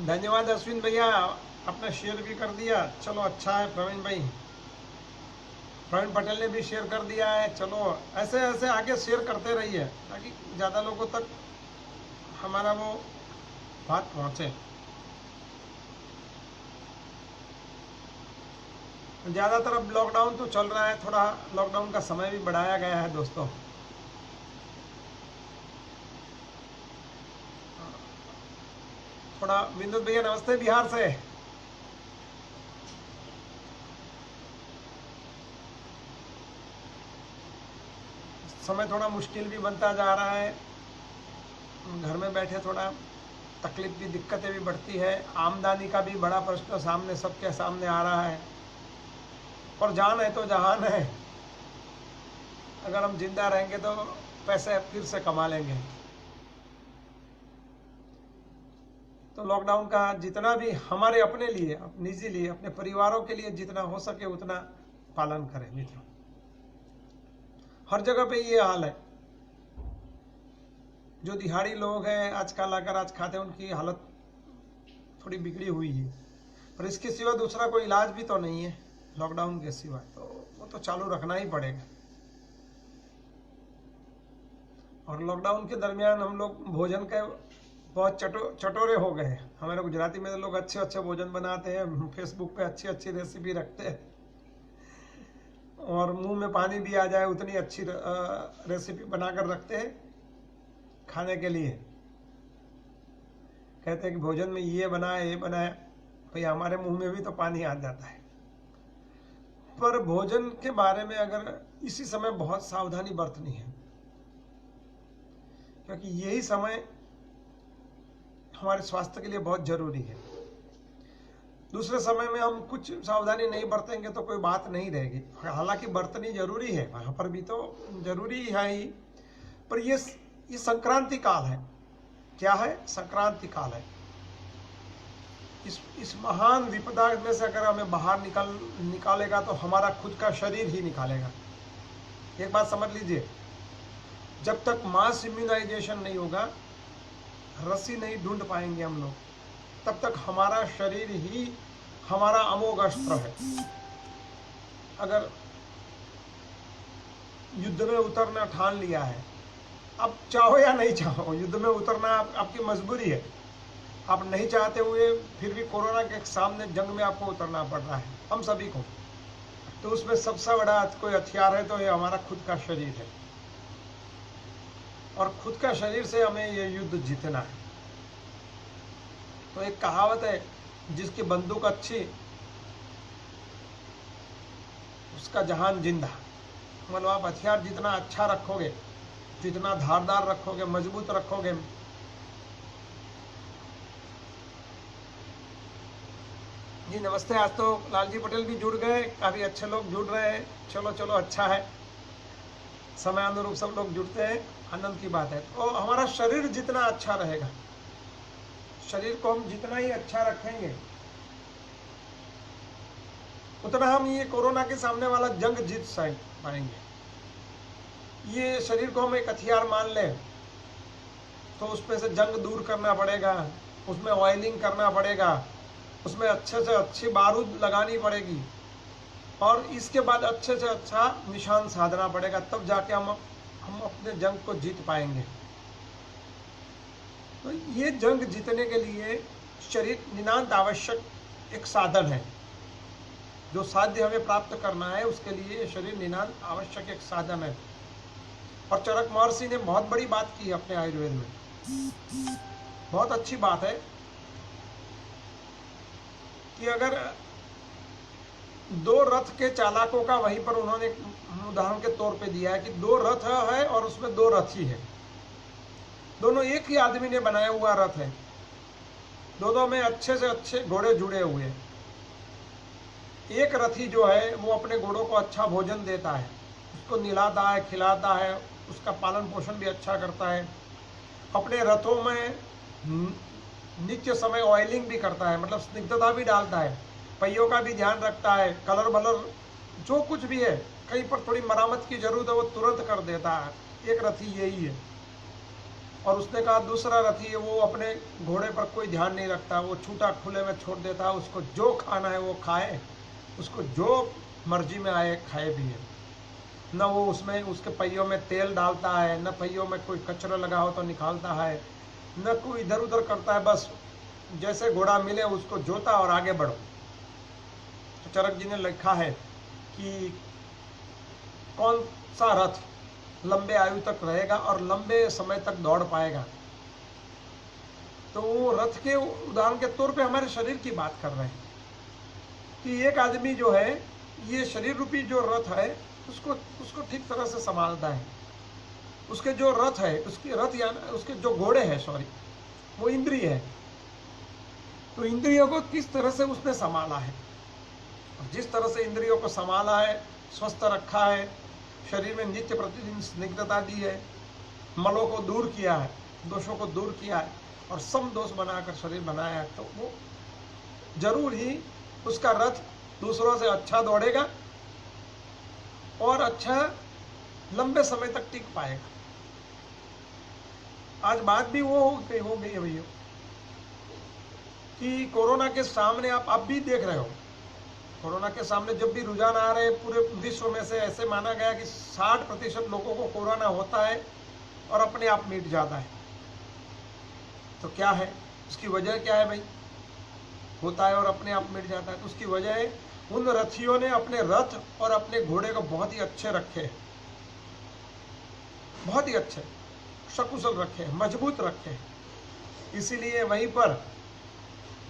धन्यवाद अश्विन भैया, आपने शेयर भी कर दिया, चलो अच्छा है। प्रवीण भाई, प्रवीण पटेल ने भी शेयर कर दिया है। चलो ऐसे ऐसे आगे शेयर करते रहिए ताकि ज़्यादा लोगों तक हमारा वो बात पहुँचे। ज़्यादातर अब लॉकडाउन तो चल रहा है, थोड़ा लॉकडाउन का समय भी बढ़ाया गया है दोस्तों। थोड़ा विनोद भैया नमस्ते बिहार से। समय थोड़ा मुश्किल भी बनता जा रहा है, घर में बैठे थोड़ा तकलीफ भी, दिक्कतें भी बढ़ती है, आमदनी का भी बड़ा प्रश्न सामने सबके सामने आ रहा है। और जान है तो जहान है, अगर हम जिंदा रहेंगे तो पैसे फिर से कमा लेंगे। तो लॉकडाउन का जितना भी हमारे अपने लिए, निजी लिए, अपने परिवारों के लिए जितना हो सके उतना पालन करें मित्रों। हर जगह पे ये हाल है। जो दिहाड़ी लोग हैं आजकल अगर आज खाते हैं, उनकी हालत थोड़ी बिगड़ी हुई है। पर इसके सिवा दूसरा कोई इलाज भी तो नहीं है लॉकडाउन के सिवा, तो वो तो चालू रखना ही पड़ेगा। और लॉकडाउन के दरमियान हम लोग भोजन के बहुत चटोरे हो गए हैं। हमारे गुजराती में तो लोग अच्छे अच्छे भोजन बनाते हैं, फेसबुक पे अच्छी अच्छी रेसिपी रखते हैं, और मुंह में पानी भी आ जाए उतनी अच्छी रेसिपी बनाकर रखते हैं खाने के लिए। कहते हैं कि भोजन में ये बनाया ये बनाया, भाई हमारे मुंह में भी तो पानी आ जाता है। पर भोजन के बारे में अगर इसी समय बहुत सावधानी बरतनी है, क्योंकि यही समय हमारे स्वास्थ्य के लिए बहुत जरूरी है। दूसरे समय में हम कुछ सावधानी नहीं बरतेंगे तो कोई बात नहीं रहेगी। हालांकि बरतनी जरूरी है, वहां पर भी तो जरूरी है ही। पर ये संक्रांति काल है। क्या है? संक्रांति काल है। इस महान विपदा में से अगर हमें बाहर निकालेगा तो हमारा खुद का शरीर ही निकालेगा। एक बात समझ लीजिए, जब तक मास इम्यूनाइजेशन नहीं होगा, रस्सी नहीं ढूंढ पाएंगे हम लोग, तब तक हमारा शरीर ही हमारा अमोघ अस्त्र है। अगर युद्ध में उतरना ठान लिया है, अब चाहो या नहीं चाहो, युद्ध में उतरना आपकी मजबूरी है। आप नहीं चाहते हुए फिर भी कोरोना के सामने जंग में आपको उतरना पड़ रहा है, हम सभी को। तो उसमें सबसे बड़ा कोई हथियार है तो ये हमारा खुद का शरीर है, और खुद का शरीर से हमें ये युद्ध जीतना है। तो एक कहावत है, जिसकी बंदूक अच्छी उसका जहान जिंदा। मतलब आप हथियार जितना अच्छा रखोगे, जितना धारदार रखोगे, मजबूत रखोगे। जी नमस्ते, आज तो लालजी पटेल भी जुड़ गए, काफी अच्छे लोग जुड़ रहे हैं। चलो चलो अच्छा है, समय अनुरूप सब लोग जुड़ते हैं, आनंद की बात है। तो हमारा शरीर जितना अच्छा रहेगा, शरीर को हम जितना ही अच्छा रखेंगे, उतना हम ये कोरोना के सामने वाला जंग जीत पाएंगे। ये शरीर को हम एक हथियार मान लें तो उसमें से जंग दूर करना पड़ेगा, उसमें ऑयलिंग करना पड़ेगा, उसमें अच्छे से अच्छी बारूद लगानी पड़ेगी, और इसके बाद अच्छे से अच्छा निशान साधना पड़ेगा, तब जाके हम अपने जंग को जीत पाएंगे। तो ये जंग जीतने के लिए शरीर नितांत आवश्यक एक साधन है। जो साध्य हमें प्राप्त करना है उसके लिए शरीर नितांत आवश्यक एक साधन है। और चरक महर्षि ने बहुत बड़ी बात की अपने आयुर्वेद में, बहुत अच्छी बात है कि अगर दो रथ के चालकों का वहीं पर उन्होंने उदाहरण के तौर पे दिया है कि दो रथ है और उसमें दो रथी है, दोनों एक ही आदमी ने बनाया हुआ रथ है, दोनों में अच्छे से अच्छे घोड़े जुड़े हुए हैं। एक रथी जो है वो अपने घोड़ों को अच्छा भोजन देता है, उसको नहलाता है, खिलाता है, उसका पालन पोषण भी अच्छा करता है, अपने रथों में नित्य समय ऑयलिंग भी करता है, मतलब स्निग्धता भी डालता है, पहियों का भी ध्यान रखता है, कलर बलर जो कुछ भी है, कहीं पर थोड़ी मरामत की जरूरत है वो तुरंत कर देता है। एक रथी यही है। और उसने कहा दूसरा रथी है वो अपने घोड़े पर कोई ध्यान नहीं रखता, वो छूटा खुले में छोड़ देता है, उसको जो खाना है वो खाए, उसको जो मर्जी में आए खाए भी है, न वो उसमें उसके पहियों में तेल डालता है, न पहियों में कोई कचरा लगा हो तो निकालता है, न कोई इधर उधर करता है, बस जैसे घोड़ा मिले उसको जोता और आगे बढ़ो। तो चरक जी ने लिखा है कि कौन सा रथ लंबे आयु तक रहेगा और लंबे समय तक दौड़ पाएगा। तो वो रथ के उदाहरण के तौर पे हमारे शरीर की बात कर रहे हैं कि एक आदमी जो है ये शरीर रूपी जो रथ है उसको ठीक तरह से संभालता है। उसके जो रथ है उसके रथ या उसके जो घोड़े हैं वो इंद्रिय है। तो इंद्रियों को किस तरह से उसने संभाला है, जिस तरह से इंद्रियों को संभाला है, स्वस्थ रखा है, शरीर में नित्य प्रतिदिन स्निग्धता दी है, मलों को दूर किया है, दोषों को दूर किया है और सम दोष बनाकर शरीर बनाया है, तो वो जरूर ही उसका रथ दूसरों से अच्छा दौड़ेगा और अच्छा लंबे समय तक टिक पाएगा। आज बात भी वो हो गई है भैया कि कोरोना के सामने आप भी देख रहे हो, कोरोना के सामने जब भी रुझान आ रहे हैं पूरे विश्व में से, ऐसे माना गया कि 60% लोगों को कोरोना होता है और अपने आप मिट जाता है। तो क्या है उसकी वजह, क्या है भाई? होता है और अपने आप मिट जाता है। तो उसकी वजह है उन रथियों ने अपने रथ और अपने घोड़े को बहुत ही अच्छे रखे, बहुत ही अच्छे सकुशल रखे, मजबूत रखे। इसीलिए वहीं पर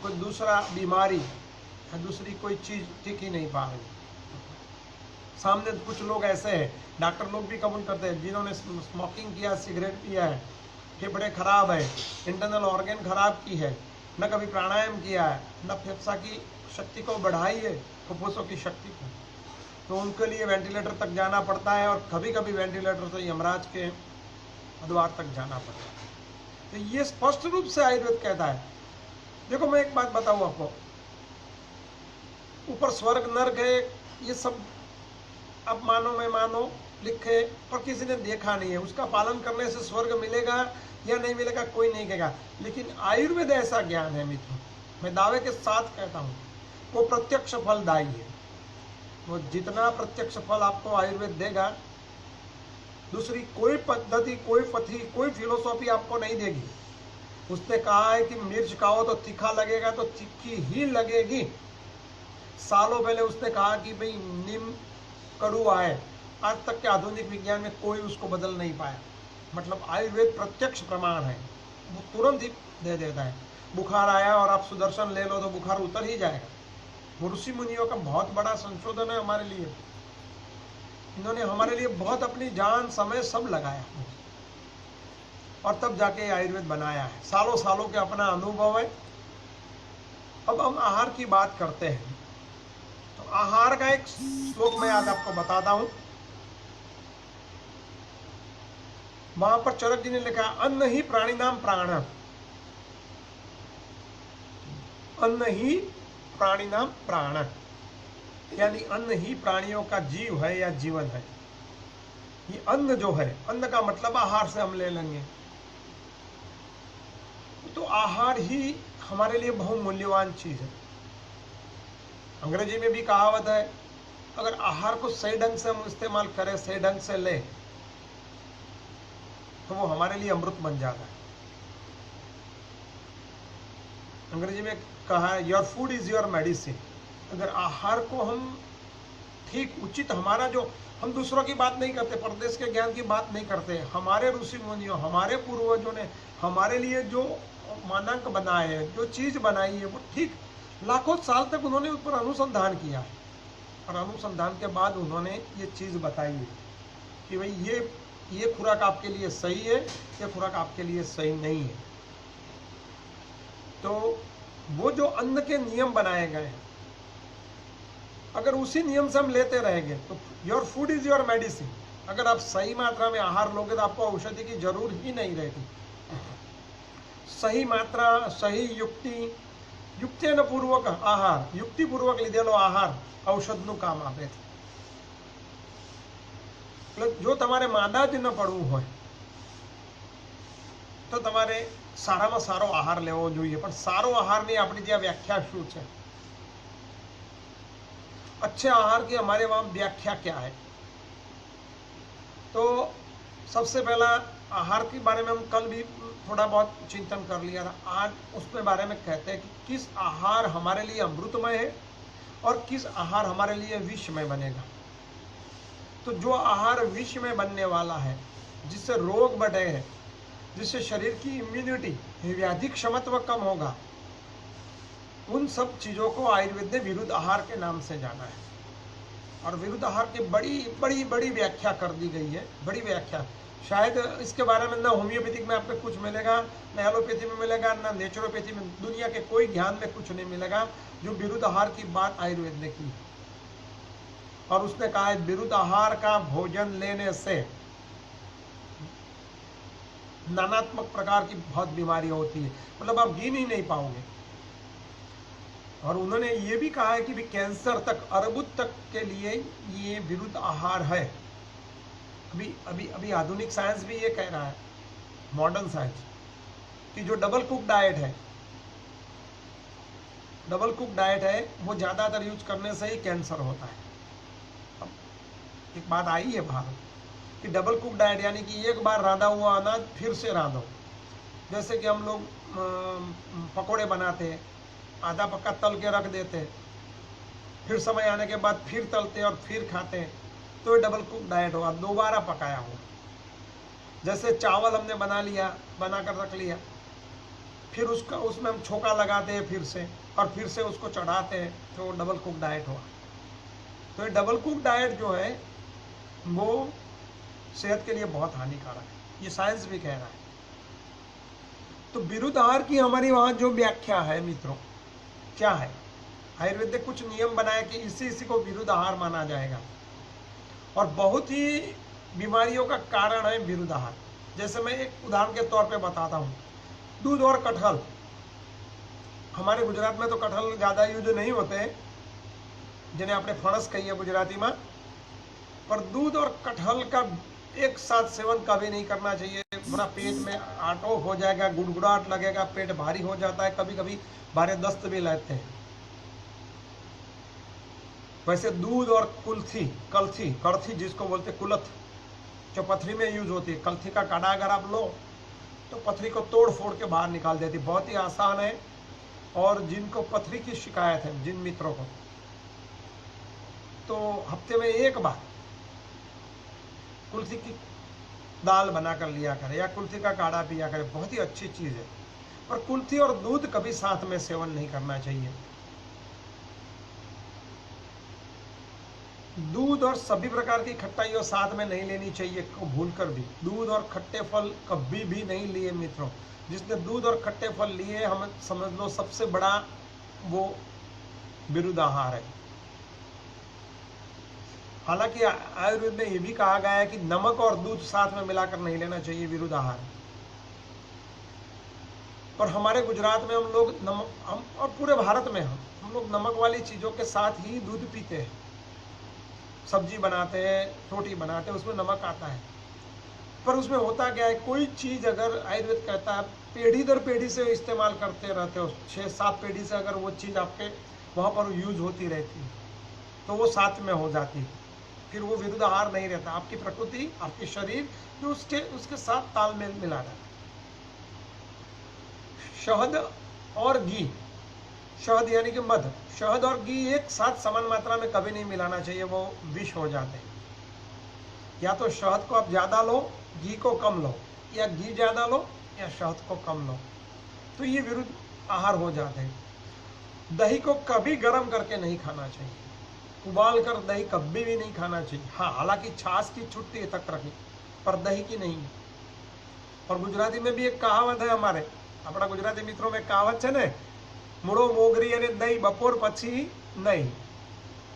कोई दूसरा बीमारी या दूसरी कोई चीज टिक ही नहीं पा रही। सामने कुछ लोग ऐसे हैं, डॉक्टर लोग भी कबूल करते हैं, जिन्होंने स्मोकिंग किया, सिगरेट पिया है, फेफड़े खराब है, इंटरनल ऑर्गन खराब की है, न कभी प्राणायाम किया है, न फेफड़ा की शक्ति को बढ़ाई है, फुफ्फुसों की शक्ति को, तो उनके लिए वेंटिलेटर तक जाना पड़ता है और कभी कभी वेंटिलेटर से यमराज के द्वार तक जाना पड़ता है। तो ये स्पष्ट रूप से आयुर्वेद कहता है। देखो मैं एक बात बताऊं आपको, ऊपर स्वर्ग नर्क है, ये सब अब मानो मैं मानो लिखे और किसी ने देखा नहीं है, उसका पालन करने से स्वर्ग मिलेगा या नहीं मिलेगा कोई नहीं कहेगा। लेकिन आयुर्वेद ऐसा ज्ञान है मित्रों, मैं दावे के साथ कहता हूँ, वो प्रत्यक्ष फलदायी है। वो जितना प्रत्यक्ष फल आपको आयुर्वेद देगा, दूसरी कोई पद्धति, कोई पथी, कोई फिलोसॉफी आपको नहीं देगी। उसने कहा है कि मिर्च खाओ तो तीखा लगेगा तो तीखी ही लगेगी। सालों पहले उसने कहा कि भाई नीम कड़वा है, आज तक के आधुनिक विज्ञान में कोई उसको बदल नहीं पाया। मतलब आयुर्वेद प्रत्यक्ष प्रमाण है, वो तुरंत ही दे देता है। बुखार आया और आप सुदर्शन ले लो तो बुखार उतर ही जाएगा। वो ऋषि मुनियों का बहुत बड़ा संशोधन है हमारे लिए। इन्होंने हमारे लिए बहुत अपनी जान समय सब लगाया और तब जाके आयुर्वेद बनाया है, सालों सालों के अपना अनुभव है। अब हम आहार की बात करते हैं, तो आहार का एक श्लोक मैं आज आपको बताता हूं। वहां पर चरक जी ने लिखा, अन्न ही प्राणी नाम प्राण, अन्न ही प्राणी नाम प्राण, यानी अन्न ही प्राणियों का जीव है या जीवन है। ये अन्न जो है, अन्न का मतलब आहार से हम ले लेंगे, तो आहार ही हमारे लिए बहुमूल्यवान चीज है। अंग्रेजी में भी कहावत है, अगर आहार को सही ढंग से हम इस्तेमाल करें, सही ढंग से ले, तो वो हमारे लिए अमृत बन जाता है। अंग्रेजी में कहा है, your food is your medicine. अगर आहार को हम ठीक उचित, हमारा जो, हम दूसरों की बात नहीं करते, परदेश के ज्ञान की बात नहीं करते, हमारे ऋषि मुनियों, हमारे पूर्वजों ने हमारे लिए जो मानक बनाए हैं, जो चीज बनाई है, वो ठीक लाखों साल तक उन्होंने उस पर अनुसंधान किया है और अनुसंधान के बाद उन्होंने ये चीज बताई है कि भाई ये खुराक आपके लिए सही है, ये खुराक आपके लिए सही नहीं है। तो वो जो अन्न के नियम बनाए गए हैं, अगर उसी नियम से हम लेते रहेंगे तो your food is your medicine. अगर आप सही मात्रा में आहार लोगे तो आपको औषधि की जरूर ही नहीं रहेगी। सही मात्रा, सही युक्ति, युक्तिन पूर्वक आहार, युक्ति पूर्वक લીધેલો આહાર ઔષધનું કામ આપે છે। એટલે જો તમારે માંદા જ ન પડવું હોય, તો તમારે સારામાં સારો આહાર લેવો જોઈએ. પણ સારો આહારની આપણી ત્યાં વ્યાખ્યા શું છે? अच्छे आहार की हमारे वहाँ व्याख्या क्या है? तो सबसे पहला आहार के बारे में हम कल भी थोड़ा बहुत चिंतन कर लिया था. आज उसके बारे में कहते हैं कि किस आहार हमारे लिए अमृतमय है और किस आहार हमारे लिए विषमय बनेगा. तो जो आहार विषमय बनने वाला है, जिससे रोग बढ़े हैं, जिससे शरीर की इम्यूनिटी, व्याधि क्षमत्व कम होगा, उन सब चीज़ों को आयुर्वेद ने विरुद्ध आहार के नाम से जाना है. और विरुद्ध आहार की बड़ी बड़ी बड़ी व्याख्या कर दी गई है, बड़ी व्याख्या. शायद इसके बारे में ना होम्योपैथिक में आपको कुछ मिलेगा, ना एलोपैथी में मिलेगा, ना नेचुरोपैथी में, दुनिया के कोई ज्ञान में कुछ नहीं मिलेगा जो विरुद्ध आहार की बात आयुर्वेद ने की. और उसने कहा है विरुद्ध आहार का भोजन लेने से नानात्मक प्रकार की बहुत बीमारियां होती है, मतलब आप गिन ही नहीं पाओगे. और उन्होंने ये भी कहा है कि भी कैंसर तक, अर्बुद तक के लिए ये विरुद्ध आहार है. अभी अभी अभी आधुनिक साइंस भी ये कह रहा है, मॉडर्न साइंस, कि जो डबल कुक डाइट है, डबल कुक डाइट है, वो ज़्यादातर यूज करने से ही कैंसर होता है. अब एक बात आई है बाहर कि डबल कुक डाइट यानी कि एक बार रांधा हुआ अनाज फिर से रांधो. जैसे कि हम लोग पकोड़े बनाते हैं, आधा पक्का तल के रख देते हैं, फिर समय आने के बाद फिर तलते हैं और फिर खाते हैं, तो ये डबल कुक डाइट होगा, दोबारा पकाया हुआ. जैसे चावल हमने बना लिया, बना कर रख लिया, फिर उसमें हम छोका लगाते हैं फिर से, और फिर से उसको चढ़ाते हैं, तो वो डबल कुक डाइट हुआ. तो ये डबल कुक डाइट जो है वो सेहत के लिए बहुत हानिकारक है, ये साइंस भी कह रहा है. तो विरुद्ध आहार की हमारी वहाँ जो व्याख्या है मित्रों, क्या है? आयुर्वेद ने कुछ नियम बनाए कि इसी को विरुद्ध आहार माना जाएगा. और बहुत ही बीमारियों का कारण है विरुद्ध आहार. जैसे मैं एक उदाहरण के तौर पे बताता हूँ, दूध और कटहल. हमारे गुजरात में तो कटहल ज़्यादा यूज नहीं होते हैं, जिन्हें आपने फणस कही है गुजराती में. पर दूध और कटहल का एक साथ सेवन कभी नहीं करना चाहिए, वरना पेट में आटो हो जाएगा, गुड़गुड़ाहट लगेगा, पेट भारी हो जाता है, कभी कभी भारे दस्त भी लगते हैं. वैसे दूध और कलथी जिसको बोलते कुलथ, जो पथरी में यूज होती है, कलथी का काढ़ा अगर आप लो तो पथरी को तोड़ फोड़ के बाहर निकाल देती. बहुत ही आसान है. और जिनको पथरी की शिकायत है, जिन मित्रों को, तो हफ्ते में एक बार कुल्थी की दाल बना कर लिया करें या कुल्थी का काढ़ा पिया करें, बहुत ही अच्छी चीज़ है. पर कुल्थी और दूध कभी साथ में सेवन नहीं करना चाहिए. दूध और सभी प्रकार की खट्टाइयों साथ में नहीं लेनी चाहिए, को भूल कर भी. दूध और खट्टे फल कभी भी नहीं लिए मित्रों. जिसने दूध और खट्टे फल लिए, हम समझ लो सबसे बड़ा वो विरुद्ध आहार है. हालांकि आयुर्वेद में ये भी कहा गया है कि नमक और दूध साथ में मिलाकर नहीं लेना चाहिए, विरुद्ध आहार. और हमारे गुजरात में हम लोग नमक, हम और पूरे भारत में हम लोग नमक वाली चीज़ों के साथ ही दूध पीते हैं. सब्जी बनाते हैं, रोटी बनाते हैं, उसमें नमक आता है. पर उसमें होता क्या है, कोई चीज़ अगर आयुर्वेद कहता है पीढ़ी दर पीढ़ी से इस्तेमाल करते रहते हो, 6-7 पीढ़ी से अगर वो चीज़ आपके वहाँ पर यूज होती रहती है, तो वो साथ में हो जाती है. फिर वो विरुद्ध आहार नहीं रहता. आपकी प्रकृति, आपके शरीर जो उसके साथ तालमेल मिला रहता है. शहद और घी, शहद यानी कि मध, शहद और घी एक साथ समान मात्रा में कभी नहीं मिलाना चाहिए, वो विष हो जाते हैं. या तो शहद को आप ज़्यादा लो, घी को कम लो, या घी ज़्यादा लो या शहद को कम लो, तो ये विरुद्ध आहार हो जाते हैं. दही को कभी गर्म करके नहीं खाना चाहिए, उबाल कर दही कभी भी नहीं खाना चाहिए. हाँ, हालांकि छाछ की छुट्टी तक रखी, पर दही की नहीं. और गुजराती में भी एक कहावत है, हमारे अपना गुजराती मित्रों में कहावत है ने, મૂળો મોગરી અને દહીં બપોર પછી नहीं.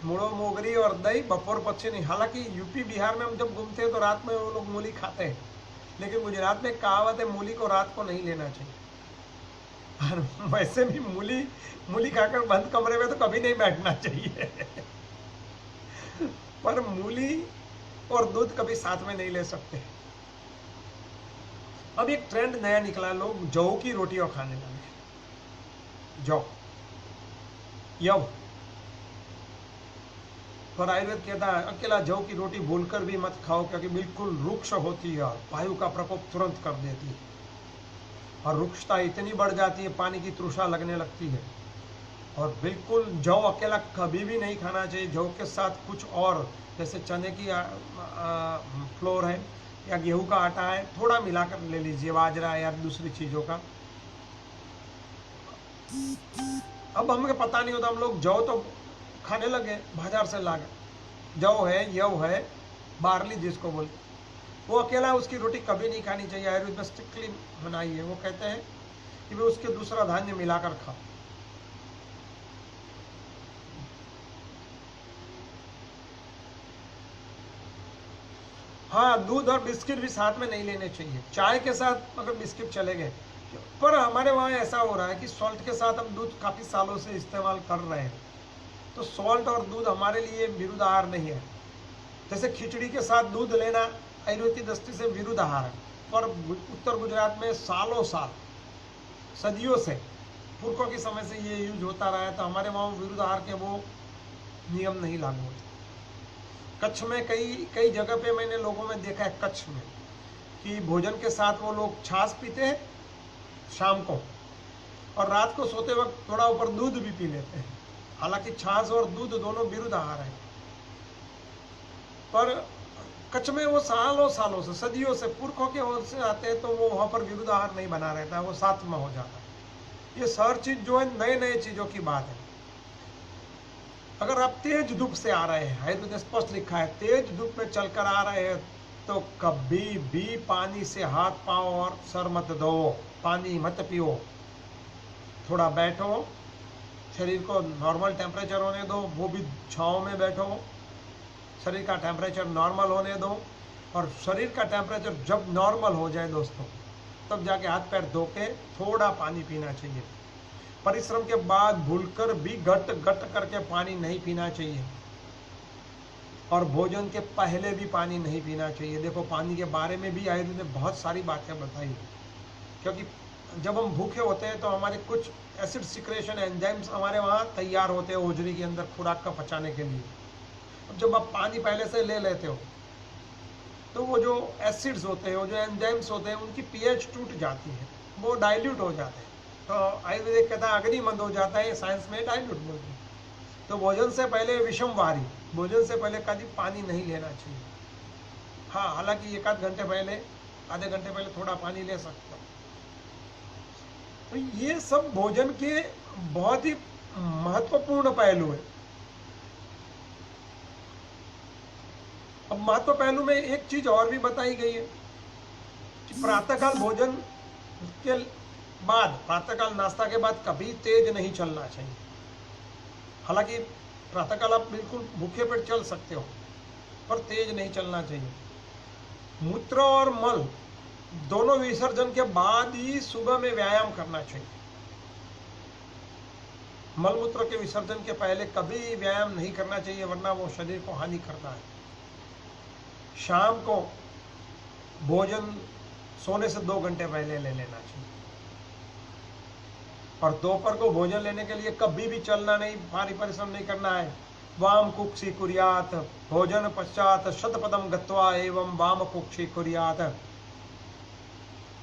મૂળો मोगरी और दही बपोर पक्षी नहीं. हालांकि यूपी बिहार में हम जब घूमते हैं तो रात में वो लोग मूली खाते हैं, लेकिन गुजरात में कहावत है मूली को रात को नहीं लेना चाहिए. और वैसे भी मूली खाकर बंद कमरे में तो कभी नहीं बैठना चाहिए. पर मूली और दूध कभी साथ में नहीं ले सकते. अब एक ट्रेंड नया निकला, लोग जौ की रोटियां खाने लगे। जौ, यव। पर आयुर्वेद कहता है अकेला जौ की रोटी भूलकर भी मत खाओ, क्योंकि बिल्कुल रुक्ष होती है, वायु का प्रकोप तुरंत कर देती है, और रुक्षता इतनी बढ़ जाती है, पानी की तृषा लगने लगती है। और बिल्कुल जौ अकेला कभी भी नहीं खाना चाहिए। जौ के साथ कुछ और, जैसे चने की फ्लोर है या गेहूं का आटा है, थोड़ा मिलाकर ले लीजिए, बाजरा या दूसरी चीज़ों का। अब हमें पता नहीं होता, हम लोग जौ तो खाने लगे बाजार से लाके। जौ है, यव है, बार्ली जिसको बोलते, वो अकेला उसकी रोटी कभी नहीं खानी चाहिए। आयुर्वेद में स्ट्रिक्टली मनाही है। वो कहते हैं कि वे उसके दूसरा धान्य मिलाकर खाओ। हाँ, दूध और बिस्किट भी साथ में नहीं लेने चाहिए। चाय के साथ अगर बिस्किट चले गए, पर हमारे वहाँ ऐसा हो रहा है कि सॉल्ट के साथ हम दूध काफ़ी सालों से इस्तेमाल कर रहे हैं, तो सॉल्ट और दूध हमारे लिए विरुद्ध आहार नहीं है। जैसे खिचड़ी के साथ दूध लेना आयुर्वेद की दृष्टि से विरुद्ध आहार है, पर उत्तर गुजरात में सालों साल, सदियों से, पुरखों के समय से ये यूज होता रहा है, तो हमारे वहाँ विरुद्ध आहार के वो नियम नहीं लागू होते। कच्छ में कई जगह पे मैंने लोगों में देखा है, कच्छ में, कि भोजन के साथ वो लोग छाछ पीते हैं शाम को, और रात को सोते वक्त थोड़ा ऊपर दूध भी पी लेते हैं। हालांकि छाछ और दूध दोनों विरुद्ध आहार है, पर कच्छ में वो सालों सालों से, सदियों से, पुरखों के ओर से आते हैं, तो वो वहाँ पर विरुद्ध आहार नहीं बना रहता है, वो साथ में हो जाता है। ये हर चीज जो है नए नए चीजों की बात है। अगर आप तेज धूप से आ रहे हैं, आयुर्वेद स्पष्ट लिखा है, तेज धूप में चलकर आ रहे हैं, तो कभी भी पानी से हाथ पांव और सर मत धो, पानी मत पियो। थोड़ा बैठो, शरीर को नॉर्मल टेम्परेचर होने दो, वो भी छांव में बैठो, शरीर का टेम्परेचर नॉर्मल होने दो, और शरीर का टेम्परेचर जब नॉर्मल हो जाए दोस्तों, तब जाके हाथ पैर धो के थोड़ा पानी पीना चाहिए। परिश्रम के बाद भूलकर भी गट गट करके पानी नहीं पीना चाहिए, और भोजन के पहले भी पानी नहीं पीना चाहिए। देखो, पानी के बारे में भी आयुर्वेद ने बहुत सारी बातें बताई, क्योंकि जब हम भूखे होते हैं तो हमारे कुछ एसिड सिक्रेशन एंजाइम्स हमारे वहाँ तैयार होते हैं ओजरी के अंदर खुराक का पचाने के लिए। अब जब आप पानी पहले से ले लेते हो, तो वो जो एसिड्स होते हैं, वो जो एंजाइम्स होते हैं, उनकी पीएच टूट जाती है, वो डाइल्यूट हो जाते हैं। तो आयुर्वेद कहता है अग्निमंद हो जाता है, साइंस में डाइल्यूट बोलते हैं। तो भोजन से पहले विषमवारी, भोजन से पहले कभी पानी नहीं लेना चाहिए। हाँ, हालांकि एक आध घंटे पहले, आधे घंटे पहले थोड़ा पानी ले सकते हो। तो ये सब भोजन के बहुत ही महत्वपूर्ण पहलू है। अब महत्व पहलू में एक चीज और भी बताई गई है कि प्रातःकाल भोजन के बाद, प्रातःकाल नाश्ता के बाद कभी तेज नहीं चलना चाहिए। हालांकि प्रातःकाल आप बिल्कुल भूखे पेट चल सकते हो, पर तेज नहीं चलना चाहिए। मूत्र और मल दोनों विसर्जन के बाद ही सुबह में व्यायाम करना चाहिए। मल मूत्र के विसर्जन के पहले कभी व्यायाम नहीं करना चाहिए, वरना वो शरीर को हानि करता है। शाम को भोजन सोने से 2 घंटे पहले ले लेना चाहिए, और दोपहर को भोजन लेने के लिए कभी भी चलना नहीं, भारी परिश्रम नहीं करना है। वाम कुक्षी कुर्यात, भोजन पश्चात शतपदम गत्वा एवं वाम कुक्षी कुर्यात।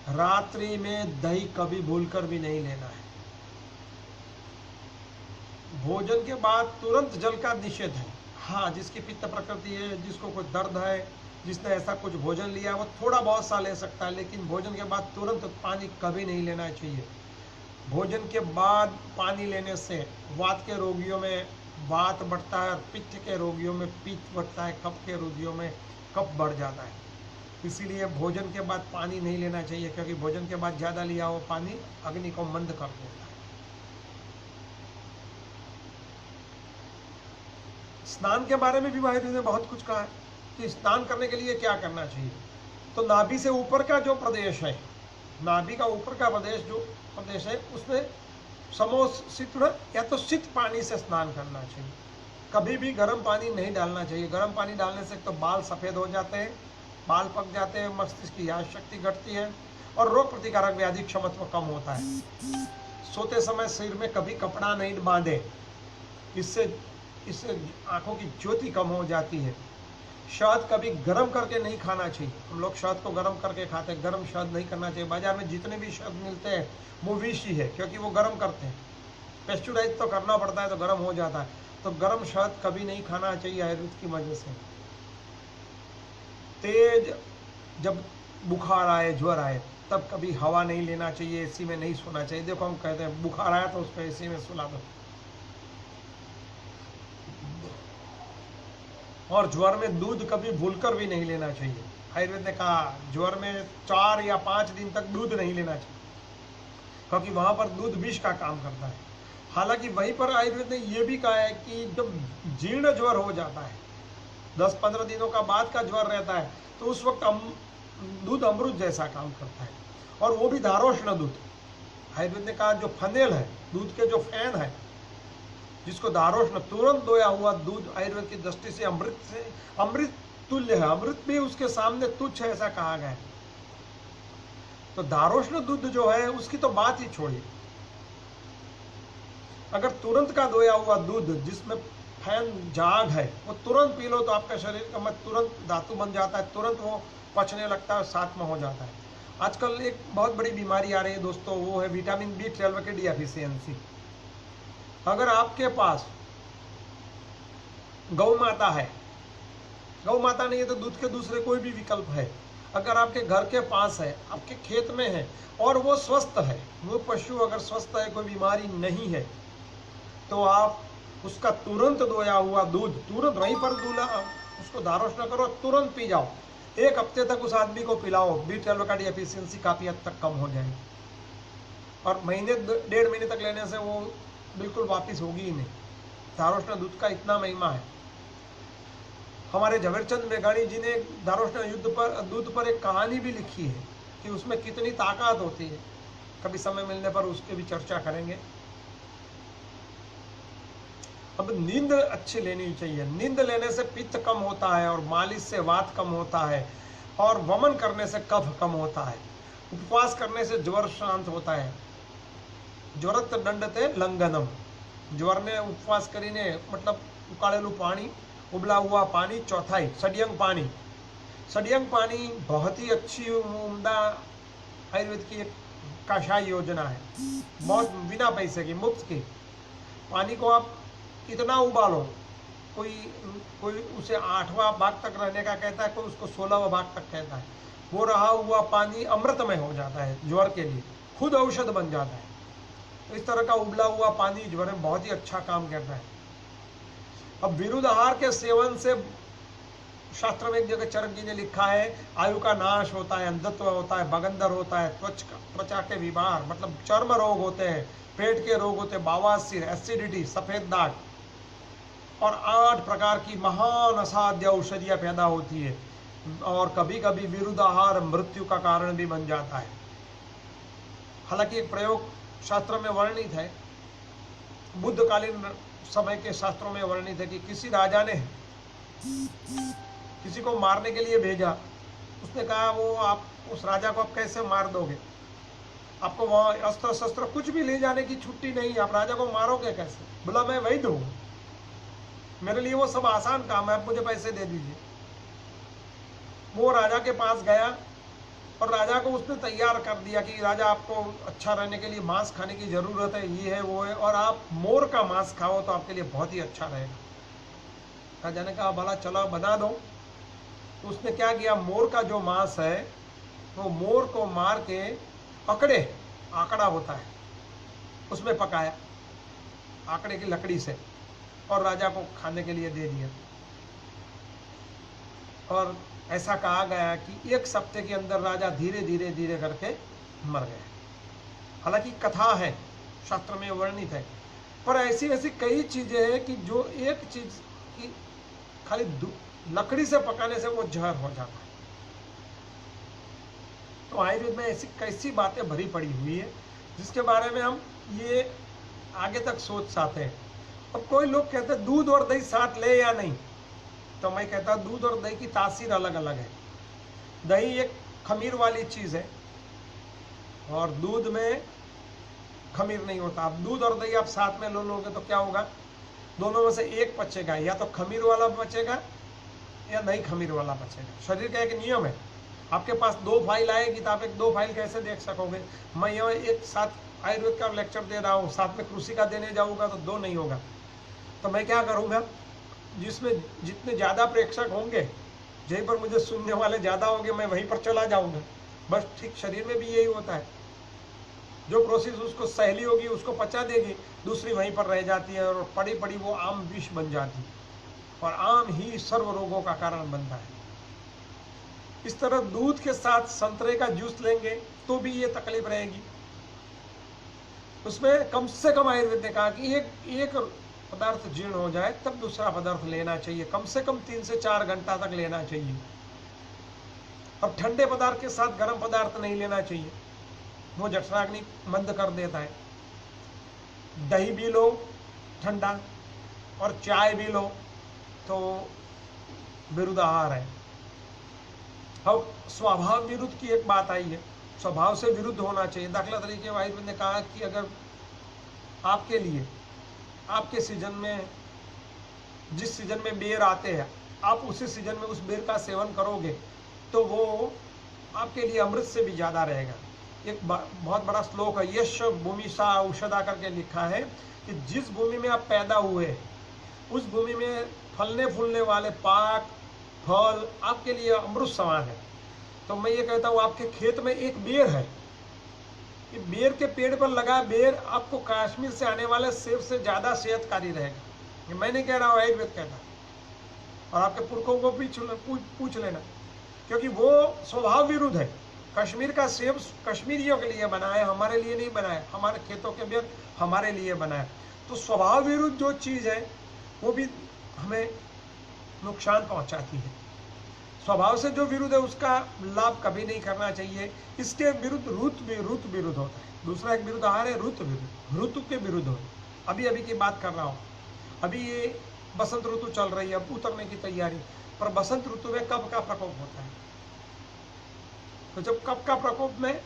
रात्रि में दही कभी भूलकर भी नहीं लेना है। भोजन के बाद तुरंत जल का निषेध है। हाँ, जिसकी पित्त प्रकृति है, जिसको कोई दर्द है, जिसने ऐसा कुछ भोजन लिया, वो थोड़ा बहुत सा ले सकता है, लेकिन भोजन के बाद तुरंत पानी कभी नहीं लेना चाहिए। भोजन के बाद पानी लेने से वात के रोगियों में वात बढ़ता है, और पित्त के रोगियों में पित्त बढ़ता है, कफ के रोगियों में कफ बढ़ जाता है। इसीलिए भोजन के बाद पानी नहीं लेना चाहिए, क्योंकि भोजन के बाद ज़्यादा लिया हुआ पानी अग्नि को मंद कर देता है। स्नान के बारे में भी आयुर्वेद ने बहुत कुछ कहा है कि स्नान करने के लिए क्या करना चाहिए। तो नाभि से ऊपर का जो प्रदेश है, नाभि का ऊपर का प्रदेश जो प्रदेश है, उसमें समोशीतुण या तो शीत पानी से स्नान करना चाहिए। कभी भी गर्म पानी नहीं डालना चाहिए। गर्म पानी डालने से तो बाल सफ़ेद हो जाते हैं, बाल पक जाते हैं, मस्तिष्क की याद शक्ति घटती है, और रोग प्रतिकारक व्याधि क्षमत्व कम होता है। सोते समय सिर में कभी कपड़ा नहीं बांधे, इससे आंखों की ज्योति कम हो जाती है। शहद कभी गर्म करके नहीं खाना चाहिए। हम लोग शहद को गर्म करके खाते हैं, गर्म शहद नहीं करना चाहिए। बाजार में जितने भी शहद मिलते हैं वो विष ही है, क्योंकि वो गर्म करते हैं। पेस्टिसाइड तो करना पड़ता है तो गर्म हो जाता है, तो गर्म शहद कभी नहीं खाना चाहिए आयुर्वेद की वजह से। तेज जब बुखार आए, ज्वर आए, तब कभी हवा नहीं लेना चाहिए, एसी में नहीं सोना चाहिए। देखो हम कहते हैं बुखार आया तो उसको एसी में सुला दो। और ज्वर में दूध कभी भूलकर भी नहीं लेना चाहिए। आयुर्वेद ने कहा ज्वर में 4 या 5 दिन तक दूध नहीं लेना चाहिए, क्योंकि वहां पर दूध विष का काम करता है। हालांकि वहीं पर आयुर्वेद ने यह भी कहा है कि जब जीर्ण ज्वर हो जाता है, 10-15 दिनों का बाद का ज्वर रहता है, तो उस वक्त दूध अमृत जैसा काम करता है, और वो भी धारोष्ण दूध। आयुर्वेद ने कहा जो फनेल है, दूध के जो फैन है, जिसको धारोष्ण तुरंत दोया हुआ दूध आयुर्वेद की दृष्टि से अमृत तुल्य है। अमृत भी उसके सामने तुच्छ है, ऐसा कहा गया है। तो धारोष्ण दूध जो है उसकी तो बात ही छोड़िए। अगर तुरंत का दोया हुआ दूध जिसमें फैन जाग है, वो तुरंत पी लो तो आपका शरीर का मत तुरंत धातु बन जाता है, तुरंत वो पचने लगता है, साथ में हो जाता है। आजकल एक बहुत बड़ी बीमारी आ रही है दोस्तों, वो है विटामिन B12 की डिफिशियंसी। अगर आपके पास गौ माता है, गौ माता नहीं है तो दूध के दूसरे कोई भी विकल्प है, अगर आपके घर के पास है, आपके खेत में है, और वो स्वस्थ है, वो पशु अगर स्वस्थ है, कोई बीमारी नहीं है, तो आप उसका तुरंत दोया हुआ दूध तुरंत वहीं पर दूल्हा उसको धारोष्ण करो, तुरंत पी जाओ। 1 हफ्ते तक उस आदमी को पिलाओ, B12 का डिफिशियंसी काफी हद तक कम हो जाएगी, और महीने 1.5 महीने तक लेने से वो बिल्कुल वापिस होगी ही नहीं। धारोष्ण दूध का इतना महिमा है। हमारे झवेरचंद मेघाणी जी ने धारोष्ण दूध पर एक कहानी भी लिखी है कि उसमें कितनी ताकत होती है। कभी समय मिलने पर उसकी भी चर्चा करेंगे। अब नींद अच्छी लेनी चाहिए। नींद लेने से पित्त कम होता है, और मालिश से वात कम होता है, और वमन करने से कफ कम होता है। उपवास करने से ज्वर शांत होता है। ज्वरत दंडते लंघनम, ज्वर ने उपवास करीने मतलब उकाळेलू पानी, उबला हुआ पानी, चौथाई सडियंग पानी। सडियंग पानी बहुत ही अच्छी उम्दा आयुर्वेद की एक कषाय योजना है, बहुत बिना पैसे की, मुफ्त की। पानी को आप इतना उबालो, कोई उसे 8वां भाग तक रहने का कहता है, कोई उसको 16वां भाग तक कहता है। वो रहा हुआ पानी अमृतमय हो जाता है, ज्वर के लिए खुद औषध बन जाता है। तो इस तरह का उबला हुआ पानी ज्वर में बहुत ही अच्छा काम करता है। अब विरुद्ध आहार के सेवन से शास्त्र में एक जगह चरक जी ने लिखा है, आयु का नाश होता है, अंधत्व होता है, बगंदर होता है, त्वचा के विकार मतलब चर्म रोग होते हैं, पेट के रोग होते हैं, बवासीर, एसिडिटी, सफेद दाग, और 8 प्रकार की महान असाध्य औषधियां पैदा होती है। और कभी कभी विरुद्ध आहार मृत्यु का कारण भी बन जाता है। हालांकि एक प्रयोग शास्त्र में वर्णित है, बुद्धकालीन समय के शास्त्रों में वर्णित है कि किसी राजा ने किसी को मारने के लिए भेजा। उसने कहा वो आप उस राजा को आप कैसे मार दोगे, आपको वहाँ अस्त्र शस्त्र कुछ भी ले जाने की छुट्टी नहीं है, आप राजा को मारोगे कैसे? बोला मैं वैद्य हूँ, मेरे लिए वो सब आसान काम है, आप मुझे पैसे दे दीजिए। वो राजा के पास गया और राजा को उसने तैयार कर दिया कि राजा आपको अच्छा रहने के लिए मांस खाने की ज़रूरत है, ये है वो है, और आप मोर का मांस खाओ तो आपके लिए बहुत ही अच्छा रहेगा। राजा ने कहा भला चलो बना दो। तो उसने क्या किया, मोर का जो मांस है वो मोर को मार के आकड़ा होता है उसमें पकाया, आकड़े की लकड़ी से, और राजा को खाने के लिए दे दिया। और ऐसा कहा गया कि 1 सप्ताह के अंदर राजा धीरे धीरे धीरे करके मर गया। हालांकि कथा है, शास्त्र में वर्णित है, पर ऐसी ऐसी कई चीजें हैं कि जो एक चीज की खाली लकड़ी से पकाने से वो जहर हो जाता है। तो आयुर्वेद में ऐसी कैसी बातें भरी पड़ी हुई है जिसके बारे में हम ये आगे तक सोच सकते हैं। अब कोई लोग कहते हैं दूध और दही साथ ले या नहीं, तो मैं कहता दूध और दही की तासीर अलग अलग है। दही एक खमीर वाली चीज़ है, और दूध में खमीर नहीं होता। अब दूध और दही आप साथ में लो लोगे तो क्या होगा, दोनों में से एक बचेगा, या तो खमीर वाला बचेगा या नहीं खमीर वाला बचेगा। शरीर का एक नियम है, आपके पास 2 फाइल आएगी तो आप एक 2 फाइल कैसे देख सकोगे। मैं यहाँ एक साथ आयुर्वेद का लेक्चर दे रहा हूँ, साथ में कृषि का देने जाऊँगा तो 2 नहीं होगा। तो मैं क्या करूँगा, जिसमें जितने ज़्यादा प्रेक्षक होंगे, जहीं पर मुझे सुनने वाले ज़्यादा होंगे, मैं वहीं पर चला जाऊँगा। बस ठीक शरीर में भी यही होता है, जो प्रोसेस उसको सहेली होगी उसको पचा देगी, दूसरी वहीं पर रह जाती है और पड़ी पड़ी वो आम विष बन जाती है, और आम ही सर्व रोगों का कारण बनता है। इस तरह दूध के साथ संतरे का जूस लेंगे तो भी ये तकलीफ रहेगी। उसमें कम से कम आयुर्वेद ने कहा कि एक पदार्थ जीर्ण हो जाए तब दूसरा पदार्थ लेना चाहिए, कम से कम 3 से 4 घंटा तक लेना चाहिए। अब ठंडे पदार्थ के साथ गर्म पदार्थ नहीं लेना चाहिए, वो जठराग्नि मंद कर देता है। दही भी लो ठंडा, और चाय भी लो तो विरुद्ध आहार है। अब स्वभाव विरुद्ध की एक बात आई है, स्वभाव से विरुद्ध होना चाहिए। दाखला तरीके आयुर्वेद ने कहा कि अगर आपके लिए आपके सीजन में, जिस सीजन में बेर आते हैं, आप उसी सीजन में उस बेर का सेवन करोगे तो वो आपके लिए अमृत से भी ज़्यादा रहेगा। एक बहुत बड़ा श्लोक है, यश भूमि सा औषधा करके लिखा है कि जिस भूमि में आप पैदा हुए उस भूमि में फलने फूलने वाले पाक फल आपके लिए अमृत समान है। तो मैं ये कहता हूँ, आपके खेत में एक बेर है, ये बेर के पेड़ पर लगा बेर आपको कश्मीर से आने वाले सेब से ज़्यादा सेहतकारी रहेगा। ये मैं नहीं कह रहा हूँ, आयुर्वेद कहता है, और आपके पुरखों को भी पूछ लेना, क्योंकि वो स्वभाव विरुद्ध है। कश्मीर का सेब कश्मीरियों के लिए बना है, हमारे लिए नहीं बना है। हमारे खेतों के बेर हमारे लिए बना है। तो स्वभाव विरुद्ध जो चीज़ है वो भी हमें नुकसान पहुंचाती है। स्वभाव से जो विरुद्ध है उसका लाभ कभी नहीं करना चाहिए। इसके विरुद्ध ऋतु विरुद्ध होता है। दूसरा एक विरुद्ध आहार है ऋतु विरुद्ध, ऋतु के विरुद्ध हो। अभी की बात कर रहा हूँ, अभी ये बसंत ऋतु चल रही है, अब उतरने की तैयारी, पर बसंत ऋतु में कब का प्रकोप होता है। तो जब कफ का प्रकोप में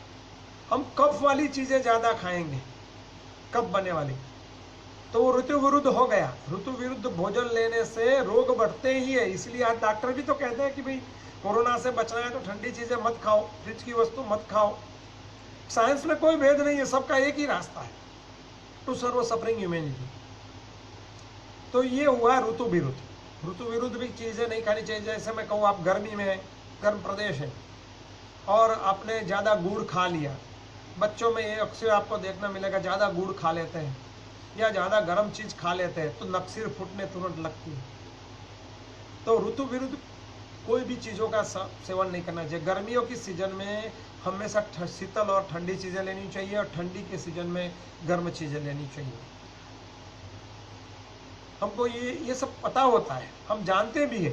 हम कफ वाली चीजें ज्यादा खाएंगे, कफ बने वाली, तो वो ऋतु विरुद्ध हो गया। ऋतु विरुद्ध भोजन लेने से रोग बढ़ते ही है। इसलिए आज डॉक्टर भी तो कहते हैं कि भाई कोरोना से बचना है तो ठंडी चीजें मत खाओ, फ्रिज की वस्तु मत खाओ। साइंस में कोई भेद नहीं है, सबका एक ही रास्ता है, टू सर्व सफरिंग ह्यूमैनिटी। तो ये हुआ ऋतु विरुद्ध। ऋतु विरुद्ध भी चीजें नहीं खानी चाहिए। जैसे मैं कहूँ, आप गर्मी में, गर्म प्रदेश है और आपने ज़्यादा गुड़ खा लिया, बच्चों में ये अक्सर आपको देखना मिलेगा, ज़्यादा गुड़ खा लेते हैं या ज़्यादा गर्म चीज़ खा लेते हैं तो नक्सीर फूटने तुरंत लगती है। तो ऋतु विरुद्ध कोई भी चीज़ों का सेवन नहीं करना चाहिए। गर्मियों की सीजन में हमेशा शीतल और ठंडी चीज़ें लेनी चाहिए, और ठंडी के सीजन में गर्म चीज़ें लेनी चाहिए। हमको ये सब पता होता है, हम जानते भी हैं,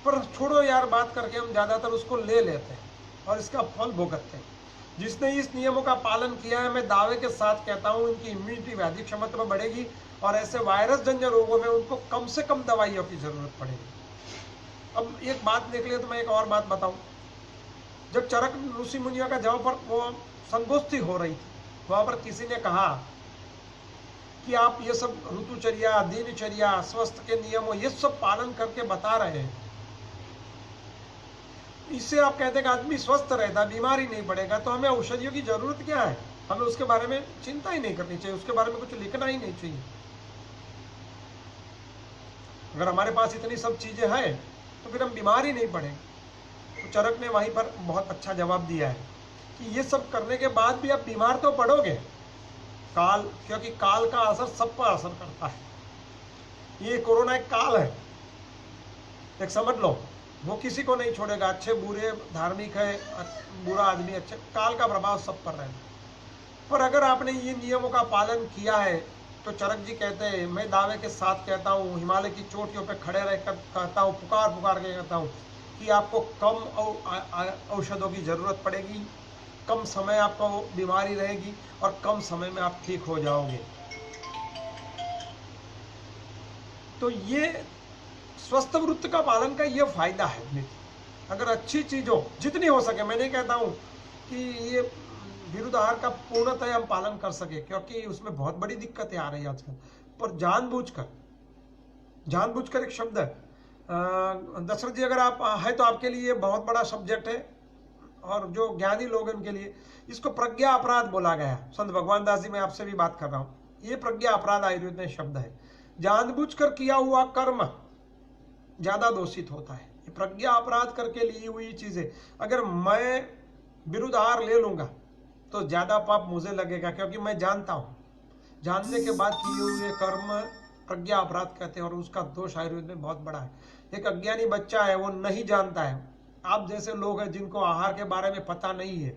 पर छोड़ो यार बात करके हम ज़्यादातर उसको ले लेते हैं और इसका फल भुगतते हैं। जिसने इस नियमों का पालन किया है, मैं दावे के साथ कहता हूँ, इनकी इम्यूनिटी व्याधि क्षमता में बढ़ेगी और ऐसे वायरस जन्य रोगों में उनको कम से कम दवाइयों की जरूरत पड़ेगी। अब एक बात निकले तो मैं एक और बात बताऊं। जब चरक ऋषि मुनियों का जहाँ पर वो संगोष्ठी हो रही थी, वहां पर किसी ने कहा कि आप ये सब ऋतुचर्या, दिनचर्या, स्वस्थ के नियमों, ये सब पालन करके बता रहे हैं, इससे आप कहते हैं कि आदमी स्वस्थ रहता, बीमारी नहीं पड़ेगा, तो हमें औषधियों की जरूरत क्या है? हमें उसके बारे में चिंता ही नहीं करनी चाहिए, उसके बारे में कुछ लिखना ही नहीं चाहिए। अगर हमारे पास इतनी सब चीजें हैं तो फिर हम बीमार ही नहीं पड़ेंगे। तो चरक ने वहीं पर बहुत अच्छा जवाब दिया है कि ये सब करने के बाद भी आप बीमार तो पड़ोगे, क्योंकि काल का असर सब पर असर करता है। ये कोरोना एक काल है, एक समझ लो, वो किसी को नहीं छोड़ेगा। अच्छे बुरे, धार्मिक है, बुरा आदमी, अच्छे, काल का प्रभाव सब पर रहेगा। पर अगर आपने ये नियमों का पालन किया है तो चरक जी कहते हैं, मैं दावे के साथ कहता हूँ, हिमालय की चोटियों पर खड़े रहकर कहता हूँ, पुकार पुकार के कहता हूँ कि आपको कम औषधों की जरूरत पड़ेगी, कम समय आपको बीमारी रहेगी और कम समय में आप ठीक हो जाओगे। तो ये स्वस्थ वृत्त का पालन का ये फायदा है। अगर अच्छी चीज़ों जितनी हो सके, मैं नहीं कहता हूँ कि ये विरुद्ध आहार का पूर्णतः हम पालन कर सके, क्योंकि उसमें बहुत बड़ी दिक्कतें आ रही है आजकल। पर जानबूझकर एक शब्द है, दशरथ जी अगर आप है तो आपके लिए बहुत बड़ा सब्जेक्ट है, और जो ज्ञानी लोग हैं उनके लिए इसको प्रज्ञा अपराध बोला गया है। संत भगवान दास जी, मैं आपसे भी बात कर रहा हूं, ये प्रज्ञा अपराध आयुर्वेद में शब्द है। जानबूझकर किया हुआ कर्म ज्यादा दोषित होता है। ये प्रज्ञा अपराध करके ली हुई चीजें, अगर मैं विरुद्ध आहार ले लूंगा तो ज्यादा पाप मुझे लगेगा, क्योंकि मैं जानता हूं, जानने के बाद किए हुए कर्म प्रज्ञा अपराध कहते हैं, और उसका दोष आयुर्वेद में बहुत बड़ा है। एक अज्ञानी बच्चा है, वो नहीं जानता है, आप जैसे लोग हैं जिनको आहार के बारे में पता नहीं है,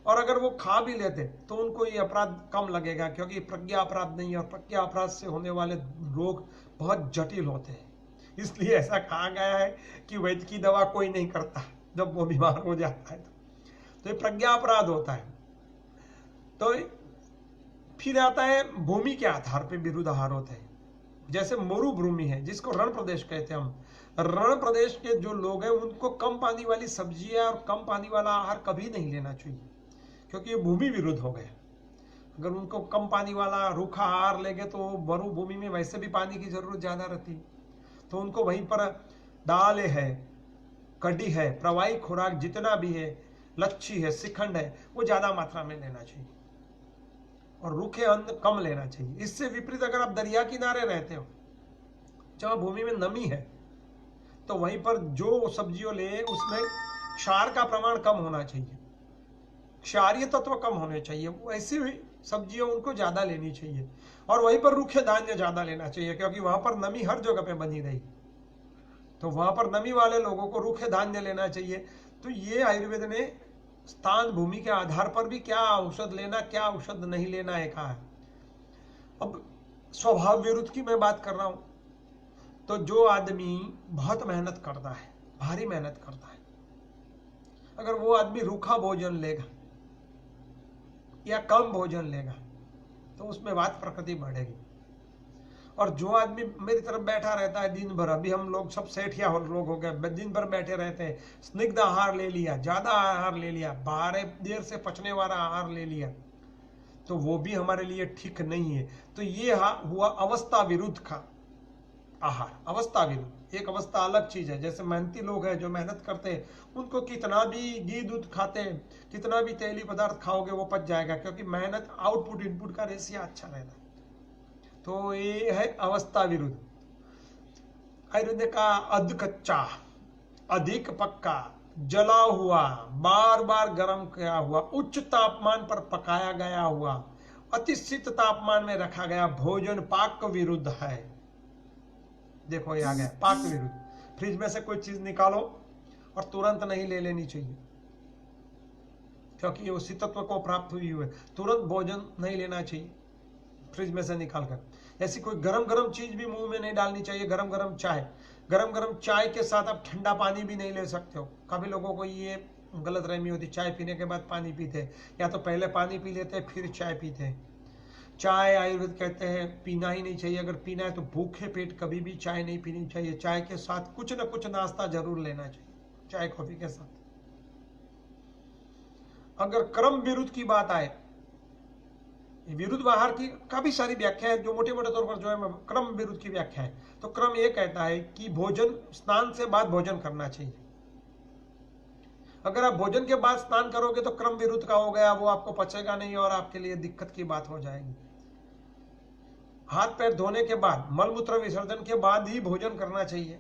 और अगर वो खा भी लेते तो उनको ये अपराध कम लगेगा, क्योंकि प्रज्ञा अपराध नहीं है, और प्रज्ञा अपराध से होने वाले रोग बहुत जटिल होते हैं। इसलिए ऐसा कहा गया है कि वैद्य की दवा कोई नहीं करता जब वो बीमार हो जाता है, तो ये प्रज्ञा अपराध होता है। तो फिर आता है भूमि के आधार पर विरुद्ध आहार होते हैं। जैसे मरुभूमि है, जिसको रण प्रदेश कहते हैं हम, रण प्रदेश के जो लोग हैं उनको कम पानी वाली सब्जियां और कम पानी वाला आहार कभी नहीं लेना चाहिए, क्योंकि ये भूमि विरुद्ध हो गया। अगर उनको कम पानी वाला रूखा आहार लेंगे तो मरुभूमि में वैसे भी पानी की जरूरत ज्यादा रहती है, तो उनको वहीं पर दाल है, कढ़ी है, प्रवाही खुराक जितना भी है, लच्छी है, शिखंड है, वो ज्यादा मात्रा में लेना चाहिए, और रूखे अन्न कम लेना चाहिए। इससे विपरीत अगर आप दरिया किनारे रहते हो, जहां भूमि में नमी है, तो वहीं पर जो सब्जियों ले उसमें क्षार का प्रमाण कम होना चाहिए, क्षारीय तत्व कम होने चाहिए, ऐसी हुई सब्जियां उनको ज्यादा लेनी चाहिए, और वहीं पर रूखे धान्य ज्यादा लेना चाहिए, क्योंकि वहां पर नमी हर जगह पे बनी रही, तो वहां पर नमी वाले लोगों को रूखे धान्य लेना चाहिए। तो ये आयुर्वेद ने स्थान भूमि के आधार पर भी क्या औषध लेना, क्या औषध नहीं लेना है कहा है। अब स्वभाव विरुद्ध की मैं बात कर रहा हूं, तो जो आदमी बहुत मेहनत करता है, भारी मेहनत करता है, अगर वो आदमी रूखा भोजन लेगा या कम भोजन लेगा तो उसमें वात प्रकृति बढ़ेगी। और जो आदमी मेरी तरफ बैठा रहता है दिन भर, अभी हम लोग सब सेठिया लोग हो गए, दिन भर बैठे रहते हैं, स्निग्ध आहार ले लिया, ज्यादा आहार ले लिया, बाहर देर से पचने वाला आहार ले लिया, तो वो भी हमारे लिए ठीक नहीं है। तो ये हुआ अवस्था विरुद्ध का आहार। अवस्था विरुद्ध, एक अवस्था अलग चीज है। जैसे मेहनती लोग हैं जो मेहनत करते हैं, उनको कितना भी घी दूध खाते, कितना भी तेली पदार्थ खाओगे वो पच जाएगा, क्योंकि मेहनत आउटपुट इनपुट का रेशियो अच्छा रहता है। तो ये है अवस्था विरुद्ध। आयुर्वेद का अध कच्चा, अधिक पक्का, जला हुआ, बार बार गर्म किया हुआ, उच्च तापमान पर पकाया गया हुआ, अति शीत तापमान में रखा गया भोजन पाक विरुद्ध है। देखो ये आ गया पाक विरुद्ध। फ्रिज में से कोई चीज निकालो और तुरंत नहीं ले लेनी चाहिए, क्योंकि ये उसी तत्व को प्राप्त हुई है। तुरंत भोजन नहीं लेना चाहिए फ्रिज में से निकाल कर। ऐसी कोई गरम गरम चीज भी मुंह में नहीं डालनी चाहिए। गरम गरम चाय के साथ आप ठंडा पानी भी नहीं ले सकते हो। काफी लोगों को ये गलत रहमी होती, चाय पीने के बाद पानी पीते, या तो पहले पानी पी लेते फिर चाय पीते। चाय आयुर्वेद कहते हैं पीना ही नहीं चाहिए। अगर पीना है तो भूखे पेट कभी भी चाय नहीं पीनी चाहिए। चाय के साथ कुछ ना कुछ नाश्ता जरूर लेना चाहिए, चाय कॉफी के साथ। अगर क्रम विरुद्ध की बात आए, विरुद्ध आहार की काफी सारी व्याख्या है, जो मोटे मोटे तौर पर जो है क्रम विरुद्ध की व्याख्या है। तो क्रम ये कहता है कि भोजन, स्नान से बाद भोजन करना चाहिए। अगर आप भोजन के बाद स्नान करोगे तो क्रम विरुद्ध का हो गया, वो आपको पचेगा नहीं और आपके लिए दिक्कत की बात हो जाएगी। हाथ पैर धोने के बाद, मलमूत्र विसर्जन के बाद ही भोजन करना चाहिए।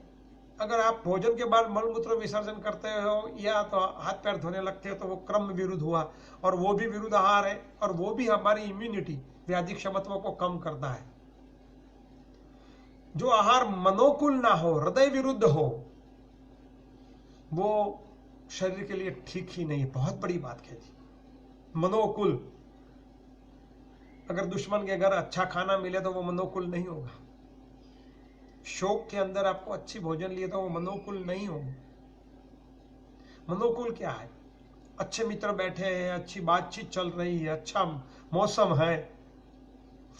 अगर आप भोजन के बाद मलमूत्र विसर्जन करते हो या तो हाथ पैर धोने लगते हो तो वो क्रम विरुद्ध हुआ, और वो भी विरुद्ध आहार है, और वो भी हमारी इम्यूनिटी, व्याधि क्षमत्व को कम करता है। जो आहार मनोकुल ना हो, हृदय विरुद्ध हो, वो शरीर के लिए ठीक ही नहीं। बहुत बड़ी बात कह दी, मनोकुल। अगर दुश्मन के घर अच्छा खाना मिले तो वो मनोकुल नहीं होगा। शोक के अंदर आपको अच्छी भोजन लिए तो वो मनोकुल नहीं होगा। मनोकुल क्या है? अच्छे मित्र बैठे हैं, अच्छी बातचीत चल रही है, अच्छा मौसम है।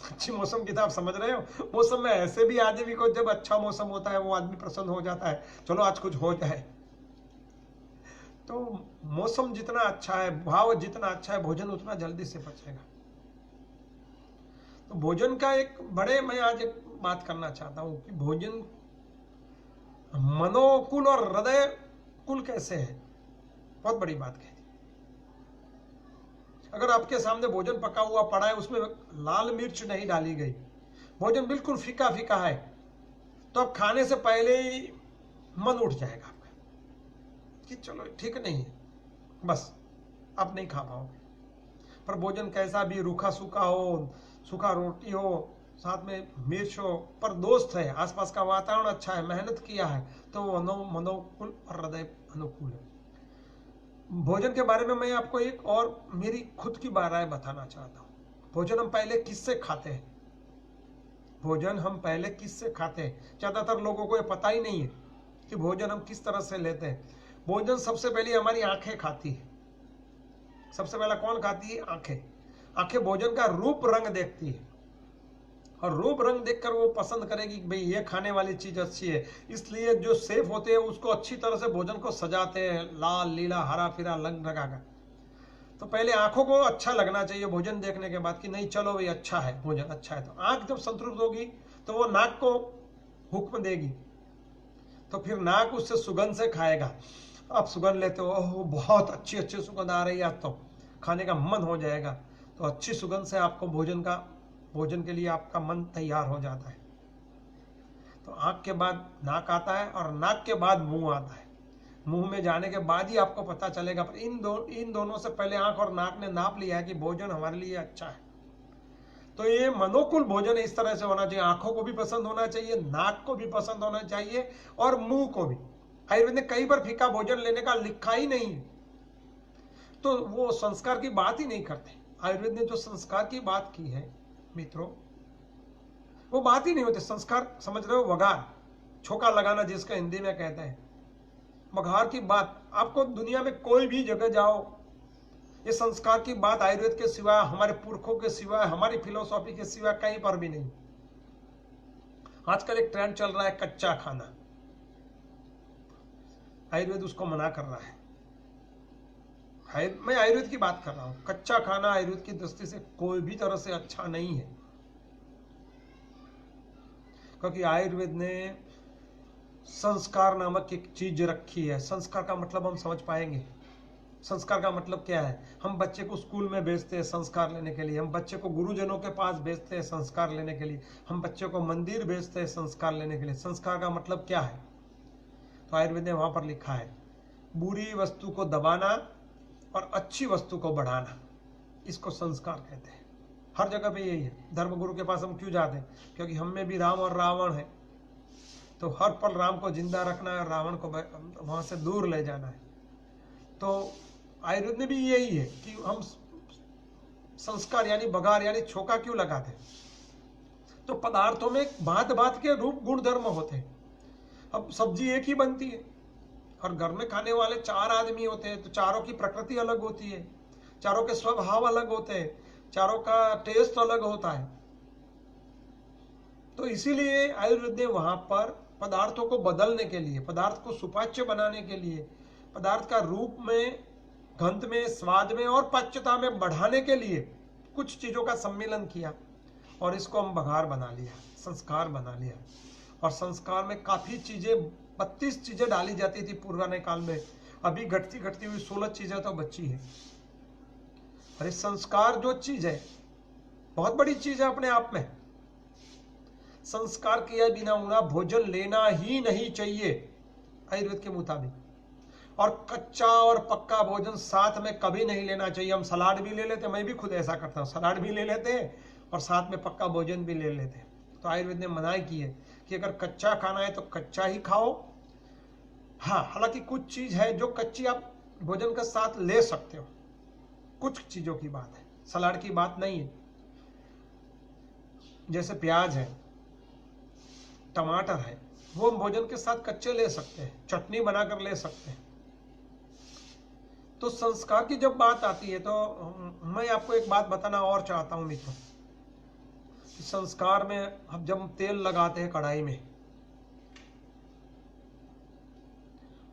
अच्छी मौसम की तो आप समझ रहे हो, मौसम में ऐसे भी आदमी को जब अच्छा मौसम होता है वो आदमी प्रसन्न हो जाता है, चलो आज कुछ हो जाए। तो मौसम जितना अच्छा है, भाव जितना अच्छा है, भोजन उतना जल्दी से पचेगा। तो भोजन का एक बड़े, मैं आज एक बात करना चाहता हूं कि भोजन मनोकुल और हृदय कुल कैसे है, बहुत बड़ी बात कह दी। अगर आपके सामने भोजन पका हुआ पड़ा है, उसमें लाल मिर्च नहीं डाली गई, भोजन बिल्कुल फीका फीका है, तो अब खाने से पहले ही मन उठ जाएगा आपका कि चलो ठीक नहीं है, बस आप नहीं खा पाओगे। पर भोजन कैसा भी, रूखा सूखा हो, सूखा रोटी हो, साथ में मिर्च हो, पर दोस्त है, आसपास का वातावरण अच्छा है, मेहनत किया है, तो वो मनोकुल और हृदय अनुकूल है। भोजन के बारे में मैं आपको एक और मेरी खुद की राय बताना चाहता हूँ। भोजन हम पहले किससे खाते हैं? भोजन हम पहले किससे खाते हैं? ज्यादातर लोगों को ये पता ही नहीं है कि भोजन हम किस तरह से लेते हैं। भोजन सबसे पहले हमारी आंखें खाती है। सबसे पहला कौन खाती है? आंखें। आंखें भोजन का रूप रंग देखती है, और रूप रंग देखकर वो पसंद करेगी कि भाई ये खाने वाली चीज अच्छी है। इसलिए जो शेफ होते हैं उसको अच्छी तरह से भोजन को सजाते हैं, लाल नीला हरा फिरा रंग लगाकर। तो पहले आंखों को अच्छा लगना चाहिए भोजन देखने के बाद कि नहीं चलो भाई अच्छा है, भोजन अच्छा है। तो आंख जब संतुष्ट होगी तो वो नाक को हुक्म देगी, तो फिर नाक उससे सुगंध से खाएगा। आप सुगंध लेते हो, ओह बहुत अच्छी अच्छी सुगंध आ रही है, आज तो खाने का मन हो जाएगा। तो अच्छी सुगंध से आपको भोजन के लिए आपका मन तैयार हो जाता है। तो आंख के बाद नाक आता है, और नाक के बाद मुंह आता है। मुंह में जाने के बाद ही आपको पता चलेगा। पर इन दोनों से पहले आंख और नाक ने नाप लिया है कि भोजन हमारे लिए अच्छा है। तो ये मनोकुल भोजन इस तरह से होना चाहिए, आंखों को भी पसंद होना चाहिए, नाक को भी पसंद होना चाहिए, और मुंह को भी। आयुर्वेद ने कई बार फीका भोजन लेने का लिखा ही नहीं है, तो वो संस्कार की बात ही नहीं करते। आयुर्वेद ने जो संस्कार की बात की है मित्रों, वो बात ही नहीं होती। संस्कार समझ रहे हो? वगार, छोका लगाना जिसका हिंदी में कहते हैं, वगार की बात। आपको दुनिया में कोई भी जगह जाओ, ये संस्कार की बात आयुर्वेद के सिवा, हमारे पुरखों के सिवा, हमारी फिलोसॉफी के सिवा कहीं पर भी नहीं। आजकल एक ट्रेंड चल रहा है कच्चा खाना, आयुर्वेद उसको मना कर रहा है। मैं आयुर्वेद की बात कर रहा हूं। कच्चा खाना आयुर्वेद की दृष्टि से कोई भी तरह से अच्छा नहीं है, क्योंकि आयुर्वेद ने संस्कार नामक एक चीज रखी है। संस्कार का मतलब हम समझ पाएंगे। संस्कार का मतलब क्या है? हम बच्चे को स्कूल में भेजते हैं संस्कार लेने के लिए, हम बच्चे को गुरुजनों के पास भेजते हैं संस्कार लेने के लिए, हम बच्चे को मंदिर भेजते हैं संस्कार लेने के लिए। संस्कार का मतलब क्या है? तो आयुर्वेद ने वहां पर लिखा है, बुरी वस्तु को दबाना और अच्छी वस्तु को बढ़ाना, इसको संस्कार कहते हैं। हर जगह पे यही है। धर्मगुरु के पास हम क्यों जाते हैं? क्योंकि हम में भी राम और रावण है, तो हर पल राम को जिंदा रखना है और रावण को वहां से दूर ले जाना है। तो आयुर्वेद में भी यही है कि हम संस्कार यानी बघार यानी छोका क्यों लगाते हैं? तो पदार्थों में भांत भांत के रूप गुण धर्म होते हैं। अब सब्जी एक ही बनती है, और घर में खाने वाले 4 आदमी होते हैं, तो चारों की प्रकृति अलग होती है, चारों के स्वभाव अलग होते हैं, चारों का टेस्ट अलग होता है। तो इसीलिए आयुर्वेद ने वहां पर पदार्थों को बदलने के लिए, पदार्थ को सुपाच्य बनाने के लिए, पदार्थ का रूप में, गंध में, स्वाद में और पच्यता में बढ़ाने के लिए कुछ चीजों का सम्मिलन किया, और इसको हम बघार बना लिया, संस्कार बना लिया। और संस्कार में काफी चीजें, 32 चीजें डाली जाती थी पुराने काल में, अभी घटती घटती हुई 16 चीजें तो बची है। अरे संस्कार जो चीज है बहुत बड़ी चीज है अपने आप में। संस्कार किए बिना उना भोजन लेना ही नहीं चाहिए आयुर्वेद के मुताबिक। और कच्चा और पक्का भोजन साथ में कभी नहीं लेना चाहिए। हम सलाद भी ले लेते, मैं भी खुद ऐसा करता हूँ, सलाद भी ले लेते हैं और साथ में पक्का भोजन भी ले लेते हैं। तो आयुर्वेद ने मनाही की है कि अगर कच्चा खाना है तो कच्चा ही खाओ। हाँ, हालांकि कुछ चीज है जो कच्ची आप भोजन के साथ ले सकते हो, कुछ चीजों की बात है, सलाद की बात नहीं है। जैसे प्याज है, टमाटर है, वो हम भोजन के साथ कच्चे ले सकते हैं, चटनी बनाकर ले सकते हैं। तो संस्कार की जब बात आती है तो मैं आपको एक बात बताना और चाहता हूं मित्रों, कि संस्कार में हम जब तेल लगाते हैं कढ़ाई में,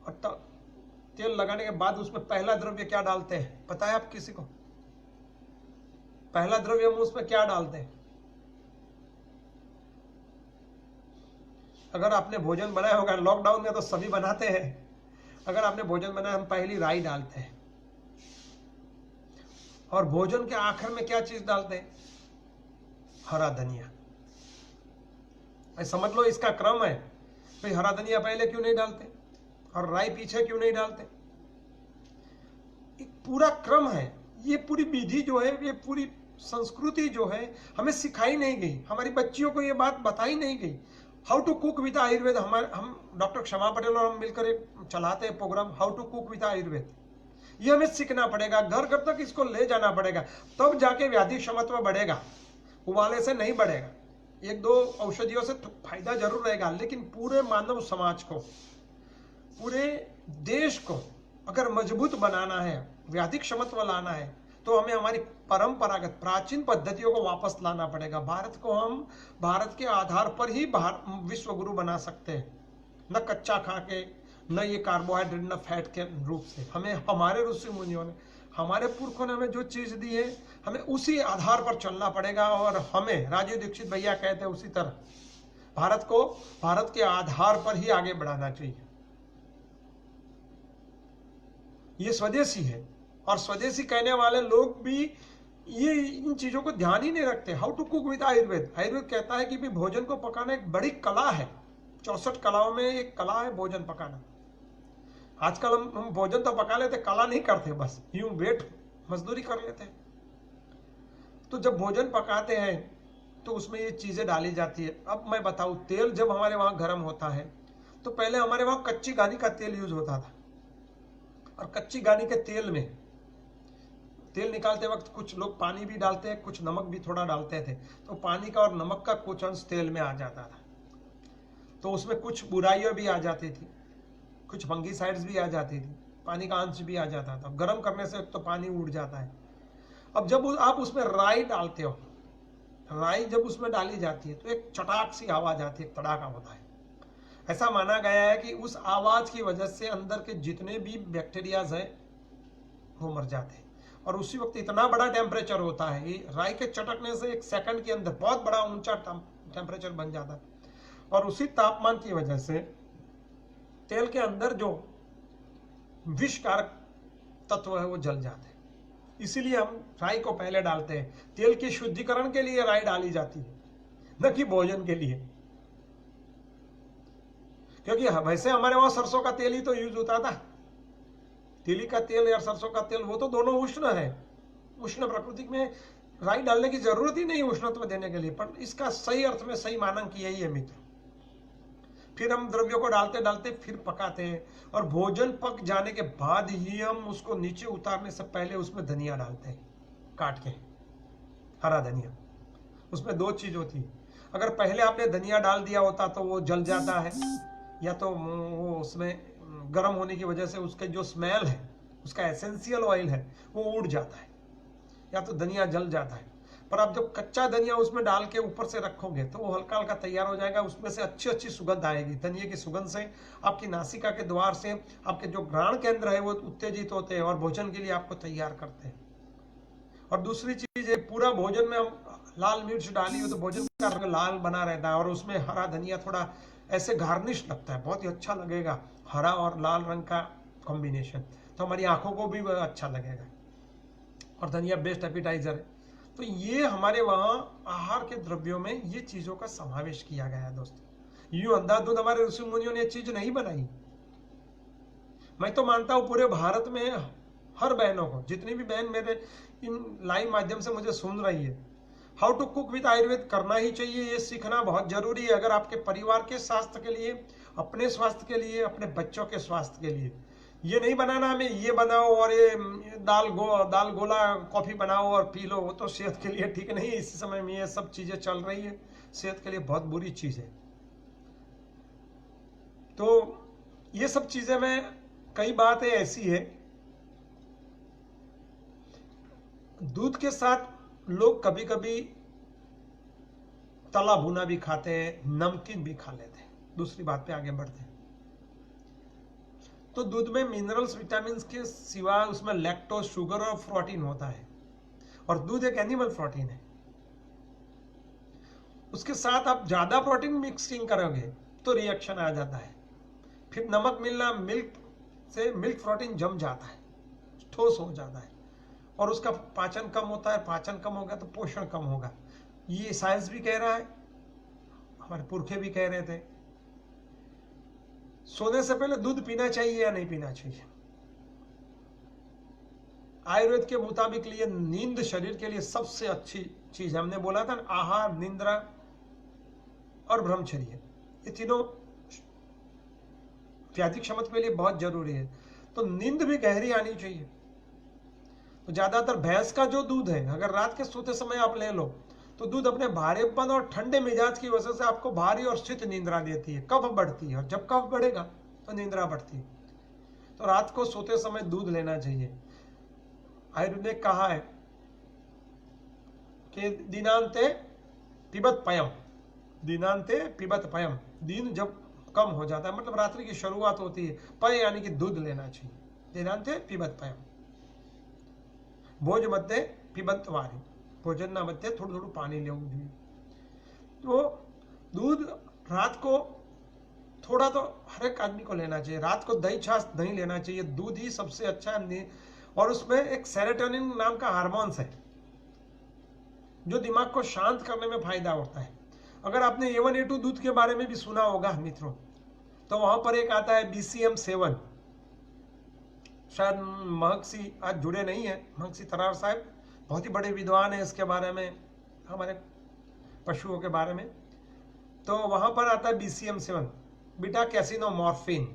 और तेल लगाने के बाद उसमें पहला द्रव्य क्या डालते हैं, पता है आप किसी को? पहला द्रव्य हम उसमें क्या डालते हैं? अगर आपने भोजन बनाया होगा, लॉकडाउन में तो सभी बनाते हैं, अगर आपने भोजन बनाया, हम पहली राई डालते हैं, और भोजन के आखिर में क्या चीज डालते हैं? हरा धनिया। समझ लो इसका क्रम है भाई, हरा धनिया पहले क्यों नहीं डालते और राई पीछे क्यों नहीं डालते? एक पूरा क्रम है। ये पूरी विधि जो है, ये पूरी संस्कृति जो है, हमें सिखाई नहीं गई, हमारी बच्चियों को ये बात बताई नहीं गई। How to cook with Ayurveda, हम डॉक्टर क्षमा पटेल और हम मिलकर एक चलाते हैं program, how to cook with Ayurveda. ये हमें सीखना पड़ेगा, घर घर तक इसको ले जाना पड़ेगा, तब जाके व्याधि क्षमत्व बढ़ेगा। उबाले से नहीं बढ़ेगा। एक दो औषधियों से फायदा जरूर रहेगा, लेकिन पूरे मानव समाज को, पूरे देश को अगर मजबूत बनाना है, व्याधि क्षमत्व लाना है, तो हमें हमारी परंपरागत प्राचीन पद्धतियों को वापस लाना पड़ेगा। भारत को हम भारत के आधार पर ही विश्व गुरु बना सकते हैं, न कच्चा खा के, न ये कार्बोहाइड्रेट, न फैट के रूप से। हमें हमारे ऋषि मुनियों ने, हमारे पुरखों ने हमें जो चीज दी है, हमें उसी आधार पर चलना पड़ेगा। और हमें राजीव दीक्षित भैया कहते हैं उसी तरह भारत को भारत के आधार पर ही आगे बढ़ाना चाहिए। ये स्वदेशी है, और स्वदेशी कहने वाले लोग भी ये इन चीजों को ध्यान ही नहीं रखते। How to cook with Ayurveda, Ayurveda कहता है कि भी भोजन को पकाना एक बड़ी कला है। 64 कलाओं में एक कला है भोजन पकाना। आजकल हम भोजन तो पका लेते, कला नहीं करते, बस यूं वेट मजदूरी कर लेते हैं। तो जब भोजन पकाते हैं तो उसमें ये चीजें डाली जाती है। अब मैं बताऊं, तेल जब हमारे वहां गर्म होता है, तो पहले हमारे वहां कच्ची घानी का तेल यूज होता था, और कच्ची घानी के तेल में तेल निकालते वक्त कुछ लोग पानी भी डालते हैं, कुछ नमक भी थोड़ा डालते थे, तो पानी का और नमक का कुछ अंश तेल में आ जाता था, तो उसमें कुछ बुराइयां भी आ जाती थी, कुछ फंगीसाइड्स भी आ जाती थी, पानी का अंश भी आ जाता था। गर्म करने से तो पानी उड़ जाता है। अब जब आप उसमें राई डालते हो, राई जब उसमें डाली जाती है तो एक चटाक सी आवाज आती है, तड़ाका होता है। ऐसा माना गया है कि उस आवाज की वजह से अंदर के जितने भी बैक्टीरियाज हैं वो मर जाते हैं। और उसी वक्त इतना बड़ा टेम्परेचर होता है, ये राई के चटकने से एक सेकंड के अंदर बहुत बड़ा ऊंचा टेम्परेचर बन जाता है, और उसी तापमान की वजह से तेल के अंदर जो विषकारक तत्व है वो जल जाते हैं। इसीलिए हम राई को पहले डालते हैं। तेल की शुद्धिकरण के लिए राई डाली जाती है, न कि भोजन के लिए, क्योंकि वैसे हमारे वहां सरसों का तेल ही तो यूज होता था। तिली का तेल या सरसों का तेल, वो तो दोनों उष्ण है, उष्ण प्रकृति में राई डालने की जरूरत ही नहीं उष्णत्व देने के लिए। पर इसका सही अर्थ में सही मानक यही है मित्र। फिर हम द्रव्यों को डालते डालते फिर पकाते हैं, और भोजन पक जाने के बाद ही हम उसको नीचे उतारने से पहले उसमें धनिया डालते हैं, काट के हरा धनिया। उसमें दो चीज होती है, अगर पहले आपने धनिया डाल दिया होता तो वो जल जाता है, या तो वो उसमें गर्म होने की वजह से उसका जो स्मेल है, उसका एसेंशियल ऑयल है, वो उड़ जाता है, या तो धनिया जल जाता है। पर आप जब कच्चा धनिया उसमें डाल के ऊपर से रखोगे तो वो हल्का हल्का तैयार हो जाएगा, उसमें से अच्छी अच्छी सुगंध आएगी। धनिया की सुगंध से आपकी नासिका के द्वार से आपके जो घ्राण केंद्र है वो उत्तेजित होते हैं और भोजन के लिए आपको तैयार करते हैं। और दूसरी चीज है, पूरा भोजन में हम लाल मिर्च डाली हो तो भोजन का रंग लाल बना रहता है, और उसमें हरा धनिया थोड़ा ऐसे गार्निश लगता है, बहुत ही अच्छा लगेगा, हरा और लाल रंग का कॉम्बिनेशन, तो हमारी आंखों को भी अच्छा लगेगा। और धनिया बेस्ट एपिटाइजर है। तो ये हमारे वहां आहार के द्रव्यों में ये चीजों का समावेश किया गया है दोस्तों। यूं अंधाधुंध हमारे ऋषि मुनियों ने ये चीज नहीं बनाई। मैं तो मानता हूं पूरे भारत में हर बहनों को, जितनी भी बहन मेरे इन लाइव माध्यम से मुझे सुन रही है, how to cook with Ayurveda करना ही चाहिए। ये सीखना बहुत जरूरी है, अगर आपके परिवार के स्वास्थ्य के लिए, अपने स्वास्थ्य के लिए, अपने बच्चों के स्वास्थ्य के लिए। ये नहीं बनाना हमें ये बनाओ और ये दाल गोला कॉफी बनाओ और पी लो, वो तो सेहत के लिए ठीक नहीं। इस समय में ये सब चीजें चल रही है, सेहत के लिए बहुत बुरी चीज है। तो ये सब चीजें में कई बातें ऐसी है, दूध के साथ लोग कभी कभी तला भुना भी खाते हैं, नमकीन भी खा लेते हैं। दूसरी बात पे आगे बढ़ते हैं। तो दूध में मिनरल्स विटामिन के सिवा उसमें लैक्टोज, शुगर और प्रोटीन होता है, और दूध एक एनिमल प्रोटीन है। उसके साथ आप ज्यादा प्रोटीन मिक्सिंग करोगे तो रिएक्शन आ जाता है, फिर नमक मिलना, मिल्क से मिल्क प्रोटीन जम जाता है, ठोस हो जाता है, और उसका पाचन कम होता है। पाचन कम होगा तो पोषण कम होगा। ये साइंस भी कह रहा है, हमारे पुरखे भी कह रहे थे। सोने से पहले दूध पीना चाहिए या नहीं पीना चाहिए? आयुर्वेद के मुताबिक लिए नींद शरीर के लिए सबसे अच्छी चीज, हमने बोला था ना, आहार, निद्रा और ब्रह्मचर्य, ये तीनों व्याधि क्षमता के लिए बहुत जरूरी है। तो नींद भी गहरी आनी चाहिए। तो ज्यादातर भैंस का जो दूध है, अगर रात के सोते समय आप ले लो तो दूध अपने भारेपन और ठंडे मिजाज की वजह से आपको भारी और शीत निंद्रा देती है, कफ बढ़ती है, और जब कफ बढ़ेगा तो निंद्रा बढ़ती है। तो रात को सोते समय दूध लेना चाहिए। आयुर्वेद ने कहा है कि दिनांते पिबत पयम, दिनांते पिबत पयम, दिन जब कम हो जाता है, मतलब रात्रि की शुरुआत होती है, पय यानी कि दूध लेना चाहिए। दिनांते पिबत पयम, भोज मध्य पिबत वारी, भोजन ना मध्य थोड़ा थोड़ा पानी लेવું જોઈએ। तो दूध रात को थोड़ा तो हर एक आदमी को लेना चाहिए। रात को दही छाछ नहीं लेना चाहिए, दूध ही सबसे अच्छा है। और उसमें एक सेरोटोनिन नाम का हार्मोन्स है जो दिमाग को शांत करने में फायदा होता है। अगर आपने A1 A2 दूध के बारे में भी सुना होगा मित्रों, तो वहां पर एक आता है BCM7, शायद महर्षि आज जुड़े नहीं है, महर्षि तरार साहब बहुत ही बड़े विद्वान है इसके बारे में, हमारे पशुओं के बारे में। तो वहां पर आता है BCM7, बीटा कैसिनोमॉर्फिन।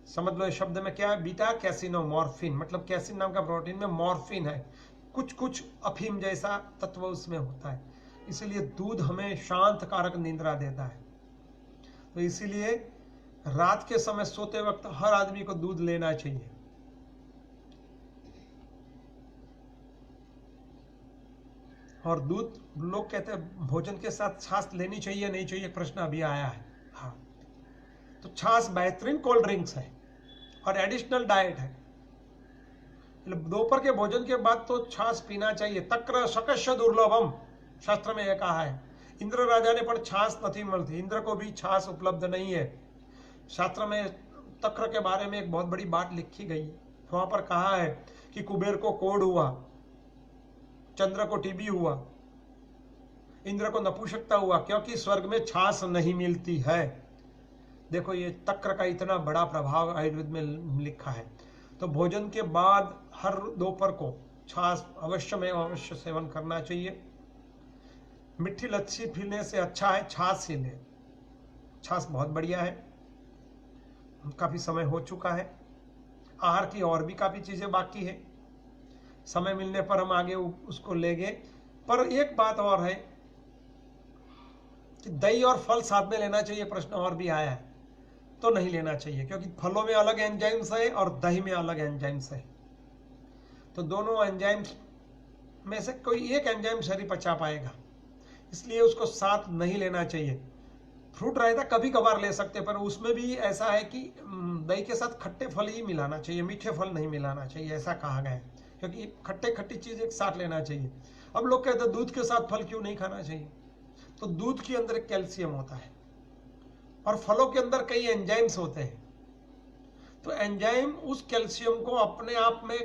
समझ लो इस शब्द में क्या है, बीटा कैसिनोमॉर्फिन, मतलब कैसिन नाम का प्रोटीन में मॉर्फिन है, कुछ कुछ अफीम जैसा तत्व उसमें होता है। इसीलिए दूध हमें शांत कारक निद्रा देता है। तो इसीलिए रात के समय सोते वक्त हर आदमी को दूध लेना चाहिए। और दूध, लोग कहते हैं भोजन के साथ छाछ लेनी चाहिए नहीं चाहिए, प्रश्न अभी आया है। हाँ, तो छाछ बेहतरीन कोल्ड ड्रिंक्स है और एडिशनल डाइट है। दोपहर के भोजन के बाद तो छाछ पीना चाहिए। तक्र शकस्य दुर्लभम, शास्त्र में यह कहा है। इंद्र राजा ने पर छाछ नहीं मिलती, इंद्र को भी छाछ उपलब्ध नहीं है। शास्त्र में तक्र के बारे में एक बहुत बड़ी बात लिखी गई है। वहां पर कहा है कि कुबेर को कोढ़ हुआ, चंद्र को टीबी हुआ, इंद्र को नपुंसकता हुआ, क्योंकि स्वर्ग में छाछ नहीं मिलती है। देखो ये तक्र का इतना बड़ा प्रभाव आयुर्वेद में लिखा है। तो भोजन के बाद हर दोपहर को छाछ अवश्य में अवश्य सेवन करना चाहिए। मिट्टी लच्छी पीने से अच्छा है छाछ से ले, छाछ बहुत बढ़िया है। काफी समय हो चुका है, आहार की और भी काफी चीजें बाकी है, समय मिलने पर हम आगे उसको लेंगे। पर एक बात और है कि दही और फल साथ में लेना चाहिए, प्रश्न और भी आया है। तो नहीं लेना चाहिए, क्योंकि फलों में अलग एंजाइम्स है और दही में अलग एंजाइम्स है। तो दोनों एंजाइम्स में से कोई एक एंजाइम शरीर पचा पाएगा, इसलिए उसको साथ नहीं लेना चाहिए। फ्रूट रायता कभी कभार ले सकते, पर उसमें भी ऐसा है कि दही के साथ खट्टे फल ही मिलाना चाहिए, मीठे फल नहीं मिलाना चाहिए, ऐसा कहा गया है, क्योंकि खट्टे खट्टी चीज एक साथ लेना चाहिए। अब लोग कहते हैं दूध के साथ फल क्यों नहीं खाना चाहिए? तो दूध के अंदर कैल्शियम होता है और फलों के अंदर कई एंजाइम्स होते हैं। तो एंजाइम उस कैल्शियम को अपने आप में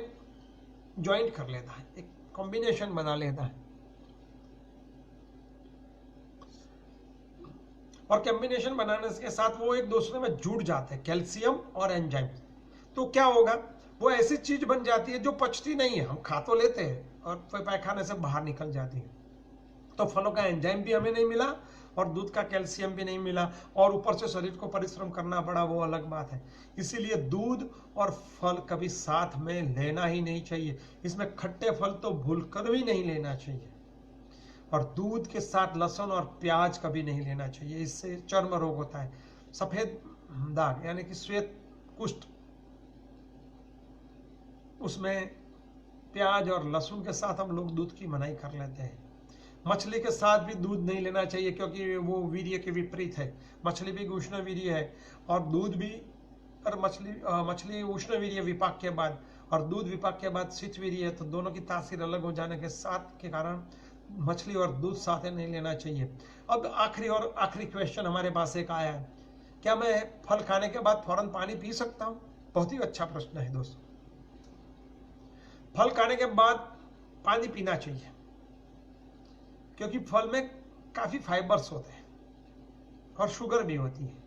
ज्वाइंट कर लेता है, एक कॉम्बिनेशन बना लेता है, और कॉम्बिनेशन बनाने के साथ वो एक दूसरे में जुड़ जाते हैं, कैल्शियम और एंजाइम। तो क्या होगा, वो ऐसी चीज बन जाती है जो पचती नहीं है, हम खा तो लेते हैं और पैखाने से बाहर निकल जाती है। तो फलों का एंजाइम भी हमें नहीं मिला और दूध का कैल्शियम भी नहीं मिला, और ऊपर से शरीर को परिश्रम करना पड़ा, वो अलग बात है। इसीलिए दूध और फल कभी साथ में लेना ही नहीं चाहिए। इसमें खट्टे फल तो भूलकर भी नहीं लेना चाहिए, और दूध के साथ लहसुन और प्याज कभी नहीं लेना चाहिए, इससे चर्म रोग होता है, सफेद दाग यानी कि श्वेत कुष्ठ, उसमें प्याज और लहसुन के साथ हम लोग दूध की मनाही कर लेते हैं। मछली के साथ भी दूध नहीं लेना चाहिए, क्योंकि वो वीर्य के विपरीत है। मछली भी उष्ण वीर्य है और दूध भी और मछली उष्णवीर्य विपाक के बाद और दूध विपाक के बाद शीतवीर्य, तो दोनों की तासीर अलग हो जाने के साथ के कारण मछली और दूध साथ में नहीं लेना चाहिए। अब आखिरी क्वेश्चन हमारे पास एक आया है, क्या मैं फल खाने के बाद फौरन पानी पी सकता हूं? बहुत ही अच्छा प्रश्न है दोस्तों। फल खाने के बाद पानी पीना चाहिए, क्योंकि फल में काफी फाइबर्स होते हैं और शुगर भी होती है।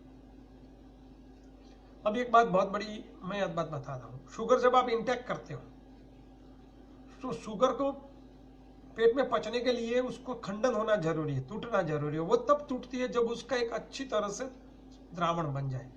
अब एक बात बहुत बड़ी मैं बात बता रहा हूं, शुगर जब आप इंटेक करते हो तो शुगर को पेट में पचने के लिए उसको खंडन होना जरूरी है, टूटना जरूरी है। वो तब टूटती है जब उसका एक अच्छी तरह से द्रावण बन जाए।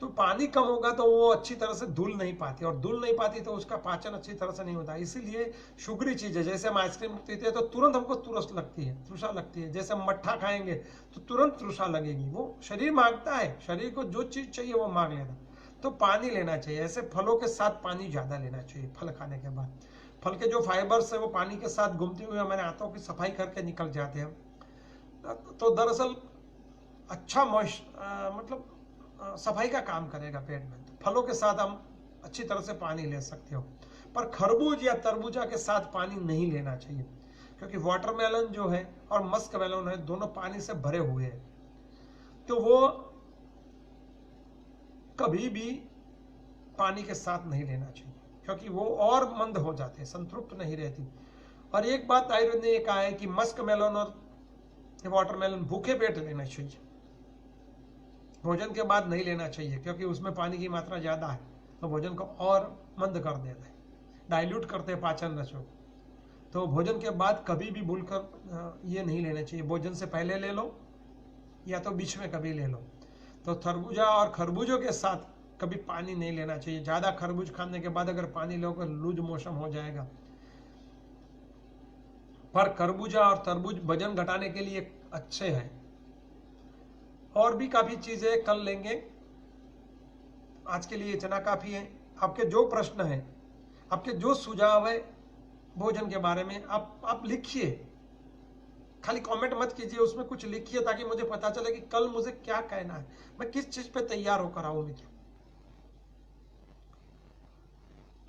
तो पानी कम होगा तो वो अच्छी तरह से धुल नहीं पाती, और धुल नहीं पाती तो उसका पाचन अच्छी तरह से नहीं होता। इसीलिए शुगरी चीजें, जैसे हम आइसक्रीम पीते हैं तो तुरंत हमको तुरस लगती है, तृषा लगती है। जैसे हम मट्ठा खाएंगे तो तुरंत तृषा लगेगी, वो शरीर मांगता है, शरीर को जो चीज चाहिए वो मांग लेता। तो पानी लेना चाहिए। ऐसे फलों के साथ पानी ज्यादा लेना चाहिए फल खाने के बाद। फल के जो फाइबर्स है वो पानी के साथ घूमते हुए हमारे हाथों की सफाई करके निकल जाते हैं। तो दरअसल अच्छा मतलब सफाई का काम करेगा पेट में। तो फलों के साथ हम अच्छी तरह से पानी ले सकते हो, पर खरबूज या तरबूजा के साथ पानी नहीं लेना चाहिए, क्योंकि वाटरमेलन जो है और मस्क मेलन है दोनों पानी से भरे हुए हैं। तो वो कभी भी पानी के साथ नहीं लेना चाहिए, क्योंकि वो और मंद हो जाते हैं, संतृप्त नहीं रहती। और एक बात आयुर्वेद ने कहा है कि मस्क मेलन और वाटरमेलन भूखे पेट लेना चाहिए, भोजन के बाद नहीं लेना चाहिए, क्योंकि उसमें पानी की मात्रा ज्यादा है, तो भोजन को और मंद कर देते हैं, डाइल्यूट करते हैं पाचन रसों। तो भोजन के बाद कभी भी भूलकर ये नहीं लेना चाहिए। भोजन से पहले ले लो या तो बीच में कभी ले लो। तो तरबूजा और खरबूजों के साथ कभी पानी नहीं लेना चाहिए। ज्यादा खरबूज खाने के बाद अगर पानी लोगे लूज मोशन हो जाएगा। पर खरबूजा और तरबूज वजन घटाने के लिए अच्छे हैं। और भी काफी चीजें कल लेंगे, आज के लिए इतना काफी है। आपके जो प्रश्न है, आपके जो सुझाव है भोजन के बारे में, आप लिखिए। खाली कमेंट मत कीजिए, उसमें कुछ लिखिए ताकि मुझे पता चले कि कल मुझे क्या कहना है, मैं किस चीज पे तैयार होकर आऊं मित्रों।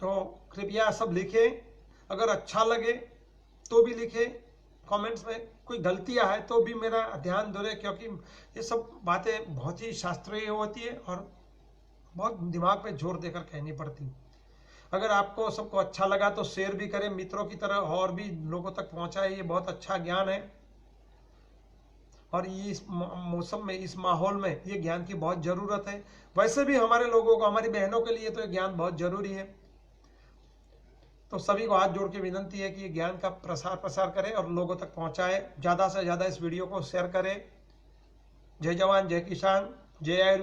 तो कृपया सब लिखें, अगर अच्छा लगे तो भी लिखें कमेंट्स में। कोई गलतियां है तो भी मेरा ध्यान दे, क्योंकि ये सब बातें बहुत ही शास्त्रीय होती है और बहुत दिमाग पे जोर देकर कहनी पड़ती। अगर आपको सबको अच्छा लगा तो शेयर भी करें मित्रों की तरह, और भी लोगों तक पहुंचाए। ये बहुत अच्छा ज्ञान है और ये इस मौसम में, इस माहौल में ये ज्ञान की बहुत जरूरत है। वैसे भी हमारे लोगों को, हमारी बहनों के लिए तो ये ज्ञान बहुत जरूरी है। तो सभी को हाथ जोड़ के विनती है कि ये ज्ञान का प्रसार करें और लोगों तक पहुंचाए। ज्यादा से ज्यादा इस वीडियो को शेयर करें। जय जवान, जय किसान, जय आयुर्वेद।